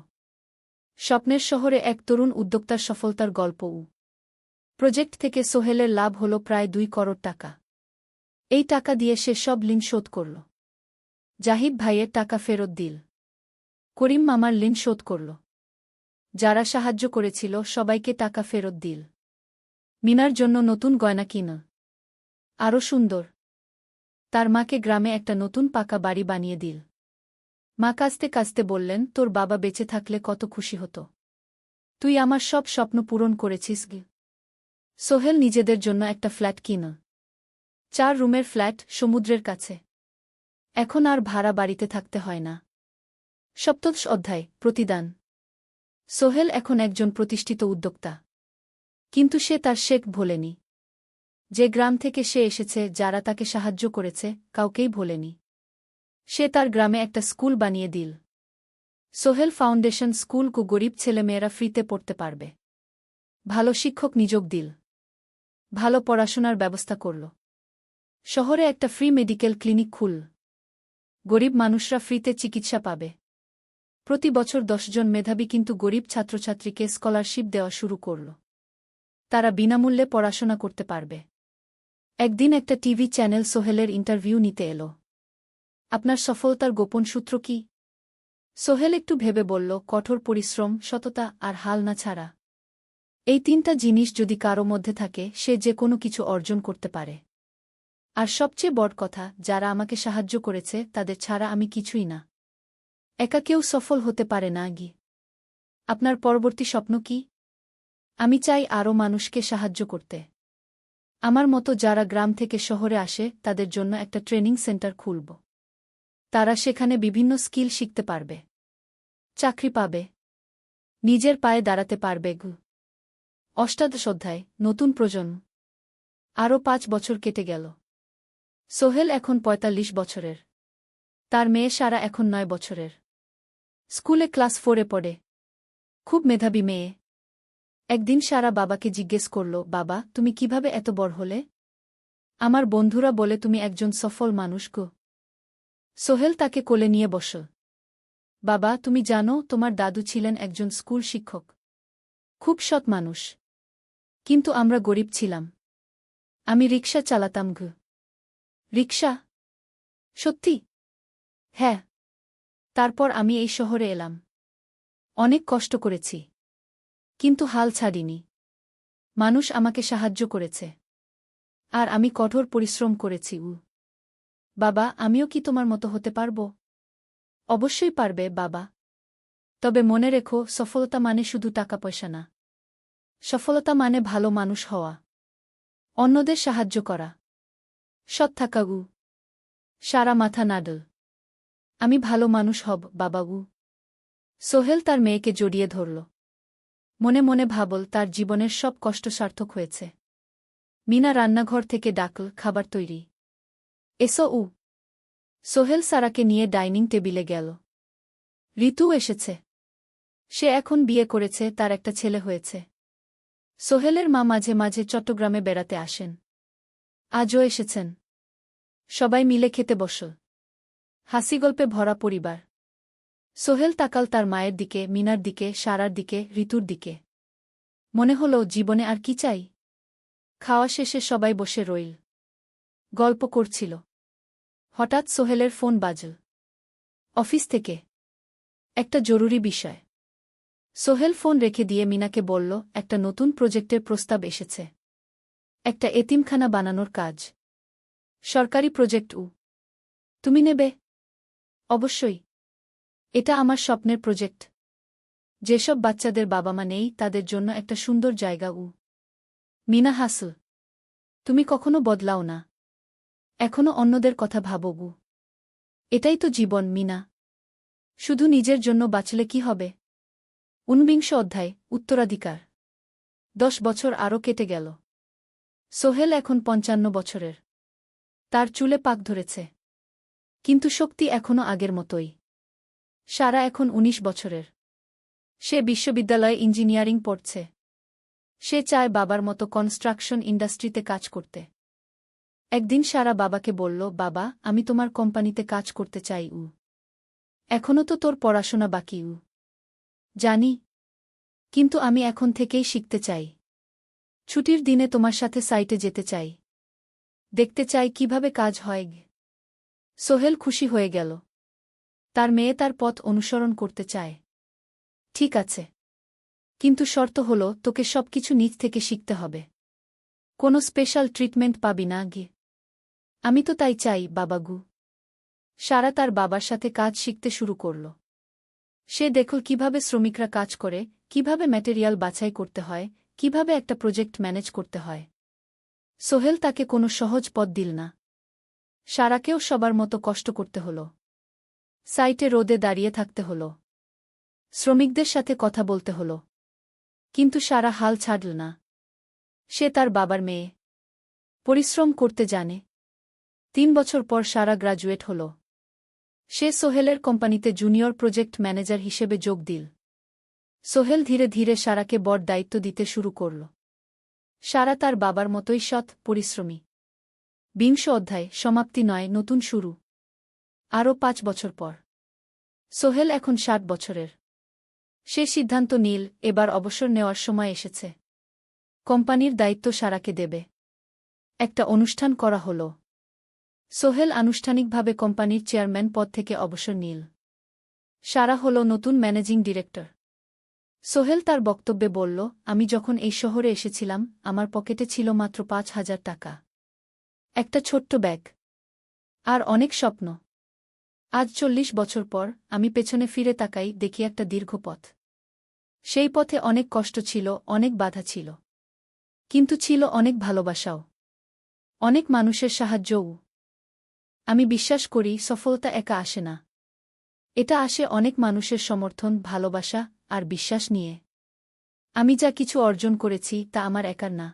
স্বপ্নের শহরে এক তরুণ উদ্যোক্তার সফলতার গল্প। প্রজেক্ট থেকে সোহেলের লাভ হল প্রায় 2 করোড় টাকা। এই টাকা দিয়ে সে সব ঋণ শোধ করল। জাহিদ ভাইয়ের টাকা ফেরত দিল। করিম মামার ঋণ শোধ করল। যারা সাহায্য করেছিল সবাইকে টাকা ফেরত দিল। মিনার জন্য নতুন গয়না কিনল। আরও সুন্দর। তার মাকে গ্রামে একটা নতুন পাকা বাড়ি বানিয়ে দিল। মা কাঁদতে কাঁদতে বললেন, তোর বাবা বেঁচে থাকলে কত খুশি হতো। তুই আমার সব স্বপ্ন পূরণ করেছিস গে। সোহেল নিজেদের জন্য একটা ফ্ল্যাট কিনল। 4 রুমের ফ্ল্যাট, সমুদ্রের কাছে। এখন আর ভাড়া বাড়িতে থাকতে হয় না। সপ্তদশ অধ্যায়, প্রতিদান। সোহেল এখন একজন প্রতিষ্ঠিত উদ্যোক্তা। কিন্তু সে তার শেখ ভোলেনি। যে গ্রাম থেকে সে এসেছে, যারা তাকে সাহায্য করেছে, কাউকেই ভোলেনি। সে তার গ্রামে একটা স্কুল বানিয়ে দিল। সোহেল ফাউন্ডেশন স্কুলকে গরিব ছেলেমেয়েরা ফ্রিতে পড়তে পারবে। ভালো শিক্ষক নিযোগ দিল। ভালো পড়াশোনার ব্যবস্থা করল। শহরে একটা ফ্রি মেডিকেল ক্লিনিক খুলল। গরিব মানুষরা ফ্রিতে চিকিৎসা পাবে। প্রতি বছর 10 জন মেধাবী কিন্তু গরিব ছাত্রছাত্রীকে স্কলারশিপ দেওয়া শুরু করল। তারা বিনামূল্যে পড়াশোনা করতে পারবে। একদিন একটা টিভি চ্যানেল সোহেলের ইন্টারভিউ নিতে এলো। আপনার সফলতার গোপন সূত্র কি? সোহেল একটু ভেবে বলল, কঠোর পরিশ্রম, সততা আর হাল না ছাড়া। এই 3টা জিনিস যদি কারো মধ্যে থাকে, সে যে কোনো কিছু অর্জন করতে পারে। আর সবচেয়ে বড় কথা, যারা আমাকে সাহায্য করেছে তাদের ছাড়া আমি কিছুই না। একা কেউ সফল হতে পারে না। আপনার পরবর্তী স্বপ্ন কি? আমি চাই আরও মানুষকে সাহায্য করতে। আমার মতো যারা গ্রাম থেকে শহরে আসে তাদের জন্য একটা ট্রেনিং সেন্টার খুলব। তারা সেখানে বিভিন্ন স্কিল শিখতে পারবে, চাকরি পাবে, নিজের পায়ে দাঁড়াতে পারবে। অষ্টাদশ অধ্যায়, নতুন প্রজন্ম। আরও 5 বছর কেটে গেল। সোহেল এখন 45 বছরের। তার মেয়ে সারা এখন 9 বছরের। স্কুলে ক্লাস 4-এ পড়ে। খুব মেধাবী মেয়ে। একদিন সারা বাবাকে জিজ্ঞেস করল, বাবা, তুমি কিভাবে এত বড় হলে? আমার বন্ধুরা বলে তুমি একজন সফল মানুষ গো। সোহেল তাকে কোলে নিয়ে বসল। বাবা, তুমি জানো, তোমার দাদু ছিলেন একজন স্কুল শিক্ষক। খুব সৎ মানুষ। কিন্তু আমরা গরিব ছিলাম। আমি রিকশা চালাতাম। রিকশা? সত্যি? হ্যাঁ। তারপর আমি এই শহরে এলাম। অনেক কষ্ট করেছি। কিন্তু হাল ছাড়িনি। মানুষ আমাকে সাহায্য করেছে। আর আমি কঠোর পরিশ্রম করেছি। বাবা, আমিও কি তোমার মতো হতে পারব? অবশ্যই পারবে বাবা। তবে মনে রেখো, সফলতা মানে শুধু টাকা পয়সা না। সফলতা মানে ভালো মানুষ হওয়া, অন্যদের সাহায্য করা, সৎ থাকা। সারা মাথা নাড়ল। আমি ভালো মানুষ হব বাবা। সোহেল তার মেয়েকে জড়িয়ে ধরল। মনে মনে ভাবল, তার জীবনের সব কষ্ট সার্থক হয়েছে। মিনা রান্নাঘর থেকে ডাকল, খাবার তৈরি। এসো। সোহেল সারাকে নিয়ে ডাইনিং টেবিলে গেল। ঋতু এসেছে। সে এখন বিয়ে করেছে, তার একটা ছেলে হয়েছে। সোহেলের মা মাঝে মাঝে চট্টগ্রামে বেড়াতে আসেন। আজও এসেছেন। সবাই মিলে খেতে বসল। হাসিগল্পে ভরা পরিবার। সোহেল তাকাল তার মায়ের দিকে, মিনার দিকে, সারার দিকে, ঋতুর দিকে। মনে হল, জীবনে আর কি চাই? খাওয়া শেষে সবাই বসে রইল। গল্প করছিল। হঠাৎ সোহেলের ফোন বাজল। অফিস থেকে। একটা জরুরি বিষয়। সোহেল ফোন রেখে দিয়ে মিনাকে বলল, একটা নতুন প্রজেক্টের প্রস্তাব এসেছে। একটা এতিমখানা বানানোর কাজ। সরকারি প্রজেক্ট। তুমি নেবে? অবশ্যই। এটা আমার স্বপ্নের প্রজেক্ট। যেসব বাচ্চাদের বাবা মা নেই, তাদের জন্য একটা সুন্দর জায়গা। মিনা হাসল। তুমি কখনো বদলাও না। এখনো অন্যদের কথা ভাবো। এটাই তো জীবন মিনা। শুধু নিজের জন্য বাঁচলে কি হবে? 49 অধ্যায়, উত্তরাধিকার। 10 বছর আরও কেটে গেল। সোহেল এখন 55 বছরের। তার চুলে পাক ধরেছে। কিন্তু শক্তি এখনো আগের মতোই। সারা এখন 19 বছরের। সে বিশ্ববিদ্যালয়ে ইঞ্জিনিয়ারিং পড়ছে। সে চায় বাবার মতো কনস্ট্রাকশন ইন্ডাস্ট্রিতে কাজ করতে। একদিন সারা বাবাকে বলল, বাবা, আমি তোমার কোম্পানিতে কাজ করতে চাই। এখনো তো তোর পড়াশোনা বাকি। জানি। কিন্তু আমি এখন থেকেই শিখতে চাই। ছুটির দিনে তোমার সাথে সাইটে যেতে চাই। দেখতে চাই কিভাবে কাজ হয়। সোহেল খুশি হয়ে গেল। তার মেয়ে তার পথ অনুসরণ করতে চায়। ঠিক আছে। কিন্তু শর্ত হলো, তোকে সবকিছু নিজ থেকে শিখতে হবে। কোনো স্পেশাল ট্রিটমেন্ট পাবি না। আমি তো তাই চাই বাবাগু। সারা তার বাবার সাথে কাজ শিখতে শুরু করল। সে দেখল কিভাবে শ্রমিকরা কাজ করে, কিভাবে ম্যাটেরিয়াল বাছাই করতে হয়, কিভাবে একটা প্রজেক্ট ম্যানেজ করতে হয়। সোহেল তাকে কোনো সহজ পথ দিল না। সারাকেও সবার মতো কষ্ট করতে হল। সাইটে রোদে দাঁড়িয়ে থাকতে হল। শ্রমিকদের সাথে কথা বলতে হল। কিন্তু সারা হাল ছাড়ল না। সে তার বাবার মেয়ে। পরিশ্রম করতে জানে। 3 বছর পর সারা গ্রাজুয়েট হল। সে সোহেলের কোম্পানিতে জুনিয়র প্রজেক্ট ম্যানেজার হিসেবে যোগ দিল। সোহেল ধীরে ধীরে সারাকে বড় দায়িত্ব দিতে শুরু করল। সারা তার বাবার মতোই সৎ, পরিশ্রমী। 20 অধ্যায়, সমাপ্তি নয়, নতুন শুরু। আরও 5 বছর পর সোহেল এখন 60 বছরের। সে সিদ্ধান্ত নিল, এবার অবসর নেওয়ার সময় এসেছে। কোম্পানির দায়িত্ব সারাকে দেবে। একটা অনুষ্ঠান করা হল। সোহেল আনুষ্ঠানিকভাবে কোম্পানির চেয়ারম্যান পদ থেকে অবসর নিল। সারা হল নতুন ম্যানেজিং ডিরেক্টর। সোহেল তার বক্তব্যে বলল, আমি যখন এই শহরে এসেছিলাম আমার পকেটে ছিল মাত্র 5,000 টাকা, একটা ছোট্ট ব্যাগ, আর অনেক স্বপ্ন। আজ 40 বছর পর আমি পেছনে ফিরে তাকাই, দেখি একটা দীর্ঘ পথ। সেই পথে অনেক কষ্ট ছিল, অনেক বাধা ছিল, কিন্তু ছিল অনেক ভালোবাসাও, অনেক মানুষের সাহায্যও। আমি বিশ্বাস করি সফলতা একা আসে না। এটা আসে অনেক মানুষের সমর্থন, ভালোবাসা আর বিশ্বাস নিয়ে। আমি যা কিছু অর্জন করেছি তা আমার একার না।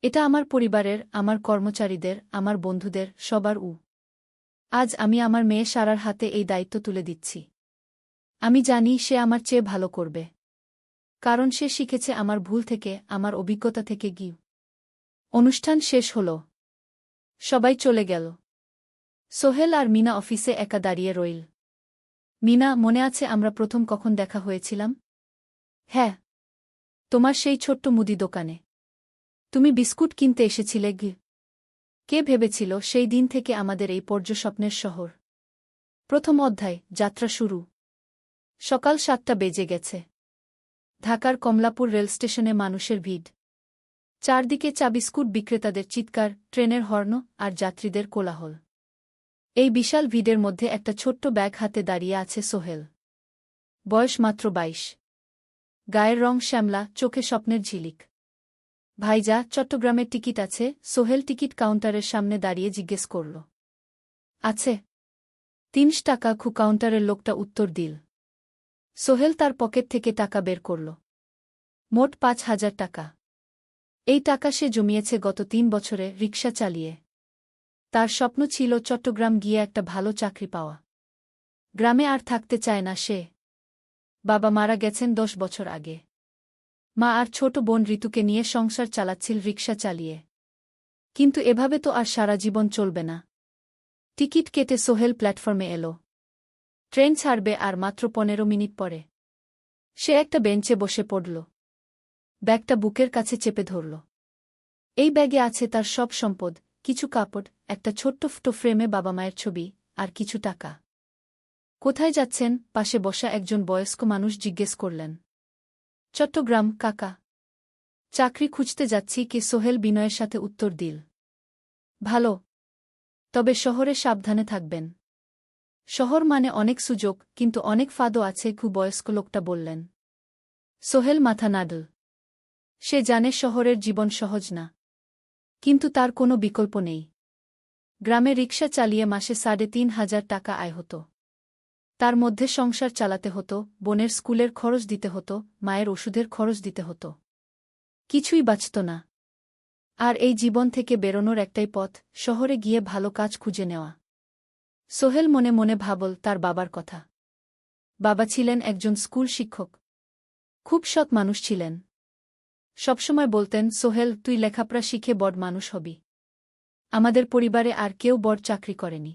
এটা আমার পরিবারের, আমার কর্মচারীদের, আমার বন্ধুদের, সবার। আজ আমি আমার মেয়ে সারার হাতে এই দায়িত্ব তুলে দিচ্ছি। আমি জানি সে আমার চেয়ে ভালো করবে, কারণ সে শিখেছে আমার ভুল থেকে, আমার অভিজ্ঞতা থেকে। অনুষ্ঠান শেষ হল। সবাই চলে গেল। সোহেল আর মিনা অফিসে একা দাঁড়িয়ে রইল। মিনা, মনে আছে আমরা প্রথম কখন দেখা হয়েছিলাম? হ্যাঁ, তোমার সেই ছোট্ট মুদি দোকানে। তুমি বিস্কুট কিনতে এসেছিলে। কে ভেবেছিল সেই দিন থেকে আমাদের এই পর্যস্বপ্নের শহর। প্রথম অধ্যায়, যাত্রা শুরু। সকাল 7টা বেজে গেছে। ঢাকার কমলাপুর রেলস্টেশনে মানুষের ভিড়। চারদিকে চা বিস্কুট বিক্রেতাদের চিৎকার, ট্রেনের হর্ন আর যাত্রীদের কোলাহল। এই বিশাল ভিড়ের মধ্যে একটা ছোট্ট ব্যাগ হাতে দাঁড়িয়ে আছে সোহেল। বয়স মাত্র 22। গায়ের রং শ্যামলা, চোখে স্বপ্নের ঝিলিক। ভাইজা, চট্টগ্রামের টিকিট আছে? সোহেল টিকিট কাউন্টারের সামনে দাঁড়িয়ে জিজ্ঞেস করল। আছে। 30 টাকা। কাউন্টারের লোকটা উত্তর দিল। সোহেল তার পকেট থেকে টাকা বের করল। মোট 5,000 টাকা। এই টাকা সে জমিয়েছে গত 3 বছরে রিকশা চালিয়ে। তার স্বপ্ন ছিল চট্টগ্রাম গিয়ে একটা ভালো চাকরি পাওয়া। গ্রামে আর থাকতে চায় না সে। বাবা মারা গেছেন 10 বছর আগে। মা আর ছোট বোন ঋতুকে নিয়ে সংসার চালাচ্ছিল রিকশা চালিয়ে। কিন্তু এভাবে তো আর সারা জীবন চলবে না। টিকিট কেটে সোহেল প্ল্যাটফর্মে এল। ট্রেন ছাড়বে আর মাত্র 15 মিনিট পরে। সে একটা বেঞ্চে বসে পড়ল। ব্যাগটা বুকের কাছে চেপে ধরল। এই ব্যাগে আছে তার সব সম্পদ, কিছু কাপড়, একটা ছোট্ট ফটো ফ্রেমে বাবা মায়ের ছবি, আর কিছু টাকা। কোথায় যাচ্ছেন? পাশে বসা একজন বয়স্ক মানুষ জিজ্ঞেস করলেন। চট্টগ্রাম কাকা। চাকরি খুঁজতে যাচ্ছি। কে? সোহেল বিনয়ের সাথে উত্তর দিল। ভালো, তবে শহরে সাবধানে থাকবেন। শহর মানে অনেক সুযোগ, কিন্তু অনেক ফাঁদও আছে। বয়স্ক লোকটা বললেন। সোহেল মাথা নাড়ল। সে জানে শহরের জীবন সহজ না, কিন্তু তার কোনো বিকল্প নেই। গ্রামে রিকশা চালিয়ে মাসে 3,500 টাকা আয় হতো। তার মধ্যে সংসার চালাতে হতো, বোনের স্কুলের খরচ দিতে হতো, মায়ের ওষুধের খরচ দিতে হতো। কিছুই বাঁচত না। আর এই জীবন থেকে বেরোনোর একটাই পথ, শহরে গিয়ে ভালো কাজ খুঁজে নেওয়া। সোহেল মনে মনে ভাবল তার বাবার কথা। বাবা ছিলেন একজন স্কুল শিক্ষক। খুব সৎ মানুষ ছিলেন। সবসময় বলতেন, সোহেল, তুই লেখাপড়া শিখে বড় মানুষ হবি। আমাদের পরিবারে আর কেউ বড় চাকরি করেনি,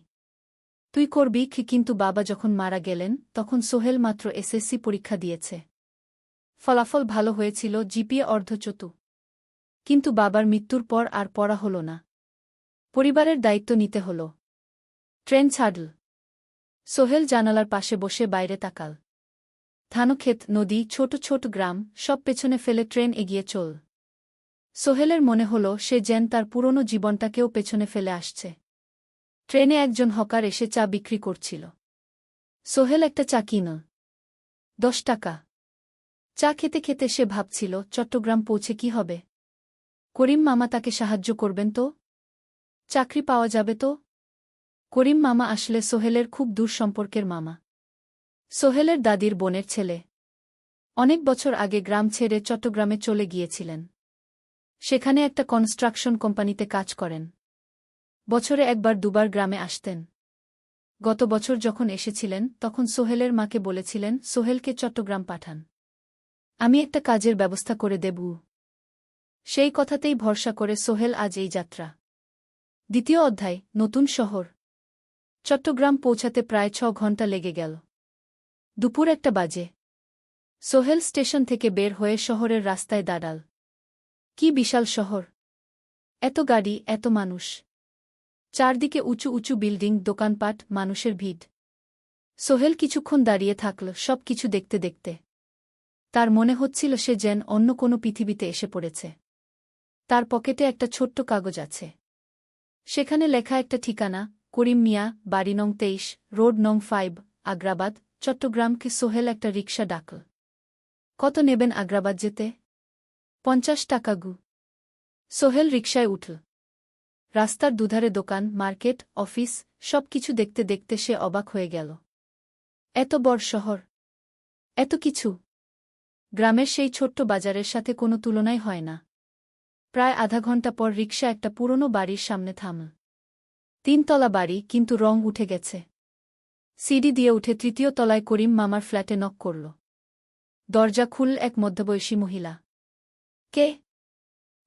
তুই করবি। কিন্তু বাবা যখন মারা গেলেন তখন সোহেল মাত্র এসএসসি পরীক্ষা দিয়েছে। ফলাফল ভালো হয়েছিল, জিপিএ অর্ধচতু। কিন্তু বাবার মৃত্যুর পর আর পড়া হল না। পরিবারের দায়িত্ব নিতে হল। ট্রেন ছাড়ল। সোহেল জানালার পাশে বসে বাইরে তাকাল। ধানক্ষেত, নদী, ছোট ছোট গ্রাম, সব পেছনে ফেলে ট্রেন এগিয়ে চল। সোহেলের মনে হল সে যেন তার পুরনো জীবনটাকেও পেছনে ফেলে আসছে। ট্রেনে একজন হকার এসে চা বিক্রি করছিল। সোহেল একটা চা কিনল। 10 টাকা। চা খেতে খেতে সে ভাবছিল, চট্টগ্রাম পৌঁছে কি হবে? করিম মামা তাকে সাহায্য করবেন তো? চাকরি পাওয়া যাবে তো? করিম মামা আসলে সোহেলের খুব দূর সম্পর্কের মামা। সোহেলের দাদির বোনের ছেলে। অনেক বছর আগে গ্রাম ছেড়ে চট্টগ্রামে চলে গিয়েছিলেন। সেখানে একটা কনস্ট্রাকশন কোম্পানিতে কাজ করেন। বছরে একবার দুবার গ্রামে আসতেন। গত বছর যখন এসেছিলেন তখন সোহেলের মাকে বলেছিলেন সোহেলকে চট্টগ্রাম পাঠান, আমি একটা কাজের ব্যবস্থা করে দেব। সেই কথাতেই ভরসা করে সোহেল আজ এই যাত্রা। দ্বিতীয় অধ্যায়, নতুন শহর। চট্টগ্রাম পৌঁছাতে প্রায় 6 ঘণ্টা লেগে গেল। দুপুর 1টা বাজে। সোহেল স্টেশন থেকে বের হয়ে শহরের রাস্তায় দাঁড়াল। কি বিশাল শহর! এত গাড়ি, এত মানুষ। চারদিকে উঁচু উঁচু বিল্ডিং, দোকানপাট, মানুষের ভিড়। সোহেল কিছুক্ষণ দাঁড়িয়ে থাকল সব কিছু দেখতে দেখতে। তার মনে হচ্ছিল সে যেন অন্য কোনো পৃথিবীতে এসে পড়েছে। তার পকেটে একটা ছোট্ট কাগজ আছে। সেখানে লেখা একটা ঠিকানা, করিম মিয়া, বাড়ি নং 23, রোড নং 5, আগ্রাবাদ, চট্টগ্রামকে। সোহেল একটা রিকশা ডাকল। কত নেবেন আগ্রাবাদ যেতে? 50 টাকা গু। সোহেল রিকশায় উঠল। রাস্তার দুধারে দোকান, মার্কেট, অফিস, সব কিছু দেখতে দেখতে সে অবাক হয়ে গেল। এত বড় শহর, এত কিছু! গ্রামের সেই ছোট্ট বাজারের সাথে কোনো তুলনাই হয় না। প্রায় আধা ঘণ্টা পর রিকশা একটা পুরনো বাড়ির সামনে থামল। 3 তলা বাড়ি, কিন্তু রং উঠে গেছে। সিঁড়ি দিয়ে উঠে 3য় তলায় করিম মামার ফ্ল্যাটে নক করল। দরজা খুলল এক মধ্যবয়সী মহিলা। কে?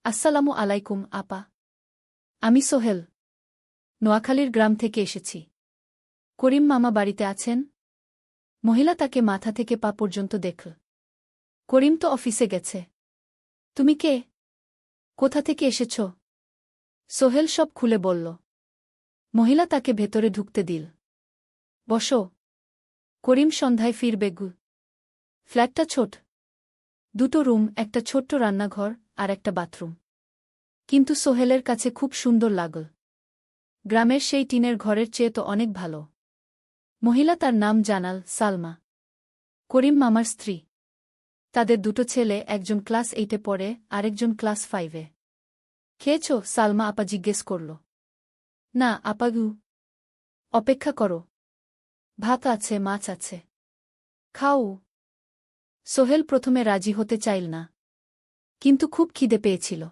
আসসালামু আলাইকুম আপা। আমি সোহেল। নোয়াখালীর গ্রাম থেকে এসেছি। করিম মামা বাড়িতে আছেন? মহিলা তাকে মাথা থেকে পা পর্যন্ত দেখল। করিম তো অফিসে গেছে। তুমি কে? কোথা থেকে এসেছ? সোহেল সব খুলে বলল। মহিলা তাকে ভেতরে ঢুকতে দিল। বসো। করিম সন্ধ্যায় ফিরবে গু। ফ্ল্যাটটা ছোট। 2টো রুম, একটা ছোট্ট রান্নাঘর আর একটা বাথরুম। কিন্তু সোহেলের কাছে খুব সুন্দর লাগল। গ্রামের সেই টিনের ঘরের চেয়ে তো অনেক ভালো। মহিলা তার নাম জানাল সালমা। করিম মামার স্ত্রী। তাদের 2টো ছেলে, একজন ক্লাস 8-এ পড়ে, আরেকজন ক্লাস 5-এ। খেয়েছ? সালমা আপা জিজ্ঞেস করল। না আপা গু। অপেক্ষা করো। ভাত আছে, মাছ আছে। খাও। সোহেল প্রথমে রাজি হতে চাইল না, কিন্তু খুব খিদে পেয়েছিল।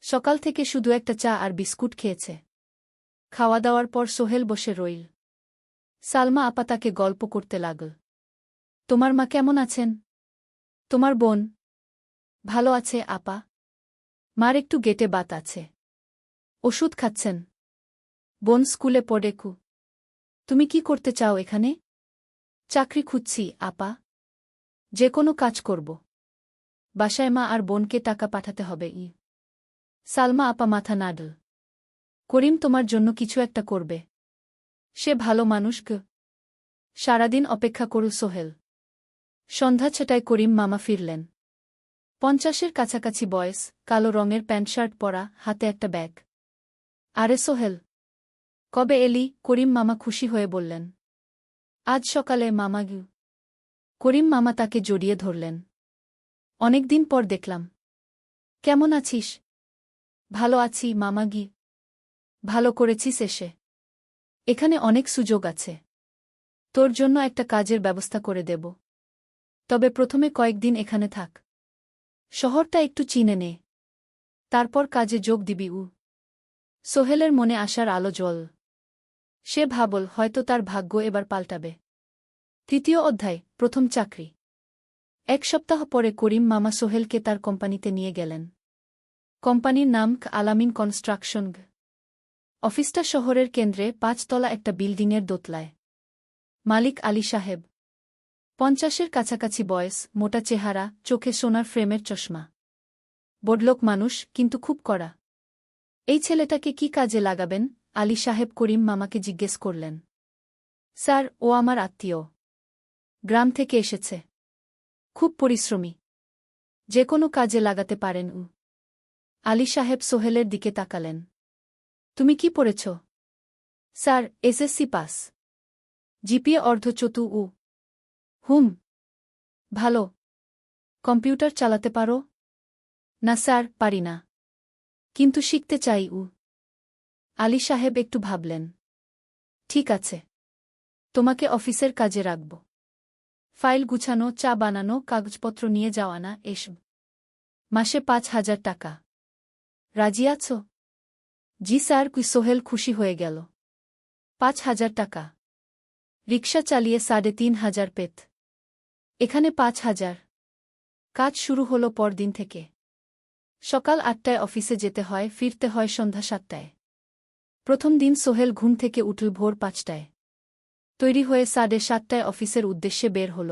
সকাল থেকে শুধু একটা চা আর বিস্কুট খেয়েছে। খাওয়া দাওয়ার পর সোহেল বসে রইল। সালমা আপা তাকে গল্প করতে লাগল। তোমার মা কেমন আছেন? তোমার বোন? ভালো আছে আপা। মার একটু গেটে বাত আছে। ওষুধ খাচ্ছেন। বোন স্কুলে পড়ে কু। তুমি কি করতে চাও এখানে? চাকরি খুঁজছি আপা। যে কোনো কাজ করব। বাসায় মা আর বোনকে টাকা পাঠাতে হবে। সালমা আপা মাথা নাড়ল। করিম তোমার জন্য কিছু একটা করবে। সে ভালো মানুষ গ। সারাদিন অপেক্ষা করু সোহেল। সন্ধ্যা 6টায় করিম মামা ফিরলেন। 50-এর কাছাকাছি বয়স, কালো রঙের প্যান্ট শার্ট পরা, হাতে একটা ব্যাগ। আরে সোহেল, কবে এলি? করিম মামা খুশি হয়ে বললেন। আজ সকালে মামা গু। করিম মামা তাকে জড়িয়ে ধরলেন। অনেকদিন পর দেখলাম। কেমন আছিস? ভালো আছি মামা গি। ভালো করেছিস এসে। এখানে অনেক সুযোগ আছে। তোর জন্য একটা কাজের ব্যবস্থা করে দেব। তবে প্রথমে কয়েকদিন এখানে থাক। শহরটা একটু চিনে নে। তারপর কাজে যোগ দিবি। সোহেলের মনে আসার আলো জ্বল। সে ভাবল হয়তো তার ভাগ্য এবার পাল্টাবে। 3য় অধ্যায়, প্রথম চাকরি। 1 সপ্তাহ পরে করিম মামা সোহেলকে তার কোম্পানিতে নিয়ে গেলেন। কোম্পানির নাম আলামিন কনস্ট্রাকশন। অফিসটা শহরের কেন্দ্রে 5 তলা একটা বিল্ডিংয়ের দোতলায়। মালিক আলী সাহেব। 50-এর কাছাকাছি বয়স, মোটা চেহারা, চোখে সোনার ফ্রেমের চশমা। বড়লোক মানুষ, কিন্তু খুব কড়া। এই ছেলেটাকে কি কাজে লাগাবেন? আলী সাহেব করিম মামাকে জিজ্ঞেস করলেন। স্যার, ও আমার আত্মীয়। গ্রাম থেকে এসেছে। খুব পরিশ্রমী। যে কোনো কাজে লাগাতে পারেন। আলী সাহেব সোহেলের দিকে তাকালেন। তুমি কি পড়েছ? Sir, SSC pass. জিপিএ অর্ধচতু। হুম। ভালো। কম্পিউটার চালাতে পারো? না স্যার, পারি না। কিন্তু শিখতে চাই। আলী সাহেব একটু ভাবলেন। ঠিক আছে। তোমাকে অফিসের কাজে রাখব। ফাইল গুছানো, চা বানানো, কাগজপত্র নিয়ে যাওয়া না, এসব। মাসে 5,000 টাকা। রাজি আছো? জি স্যার। সোহেল খুশি হয়ে গেল। 5,000 টাকা। রিকশা চালিয়ে 3,500 পেত। এখানে 5,000। কাজ শুরু হলো পরদিন থেকে। সকাল 8টায় অফিসে যেতে হয়, ফিরতে হয় সন্ধ্যা 7টায়। প্রথম দিন সোহেল ঘুম থেকে উঠল ভোর 5টায়। তৈরি হয়ে 7:30টায় অফিসের উদ্দেশ্যে বের হল।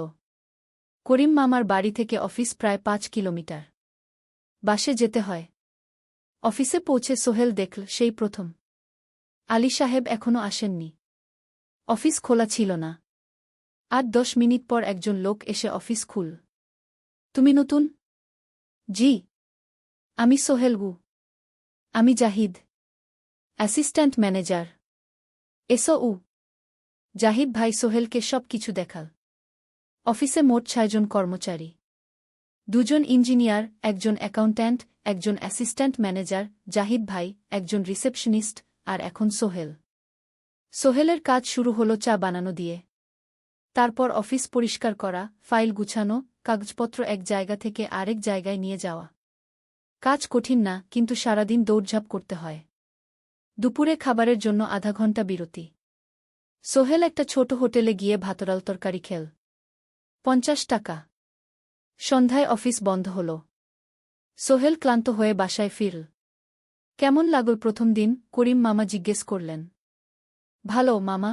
করিম মামার বাড়ি থেকে অফিস প্রায় 5 কিলোমিটার। বাসে যেতে হয়। অফিসে পৌঁছে সোহেল দেখল সেই প্রথম আলী সাহেব এখনও আসেননি। অফিস খোলা ছিল না। 8-10 মিনিট পর একজন লোক এসে অফিস খুল। তুমি নতুন? জি। আমি সোহেল। আমি Zahid, assistant manager. SO. Zahid ভাই সোহেলকে সব কিছু দেখাল। অফিসে মোট 6 জন কর্মচারী। 2 জন ইঞ্জিনিয়ার, একজন অ্যাকাউন্ট্যান্ট, একজন অ্যাসিস্ট্যান্ট ম্যানেজার, জাহিদ ভাই, একজন রিসেপশনিস্ট, আর এখন সোহেল। সোহেলের কাজ শুরু হলো চা বানানো দিয়ে। তারপর অফিস পরিষ্কার করা, ফাইল গুছানো, কাগজপত্র এক জায়গা থেকে আরেক জায়গায় নিয়ে যাওয়া। কাজ কঠিন না, কিন্তু সারাদিন দৌড়ঝাঁপ করতে হয়। দুপুরে খাবারের জন্য আধা ঘন্টা বিরতি। সোহেল একটা ছোট হোটেলে গিয়ে ভাতরাল তরকারি খেল। 50 টাকা। সন্ধ্যায় অফিস বন্ধ হল। সোহেল ক্লান্ত হয়ে বাসায় ফিরল। কেমন লাগল প্রথম দিন? করিম মামা জিজ্ঞেস করলেন। ভালো মামা।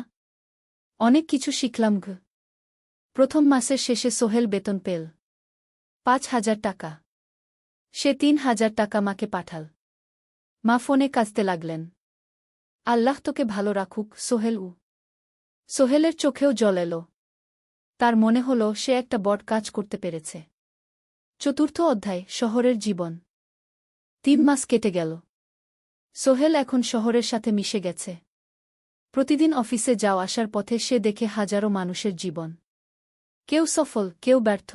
অনেক কিছু শিখলাম। প্রথম মাসের শেষে সোহেল বেতন পেল 5,000 টাকা। সে 3,000 টাকা মাকে পাঠাল। মা ফোনে কাঁদতে লাগলেন। আল্লাহ তোকে ভালো রাখুক সোহেল। সোহেলের চোখেও জল এলো। তার মনে হল সে একটা বড় কাজ করতে পেরেছে। চতুর্থ অধ্যায়, শহরের জীবন। 3 মাস কেটে গেল। সোহেল এখন শহরের সাথে মিশে গেছে। প্রতিদিন অফিসে যাও আসার পথে সে দেখে হাজারো মানুষের জীবন। কেউ সফল, কেউ ব্যর্থ,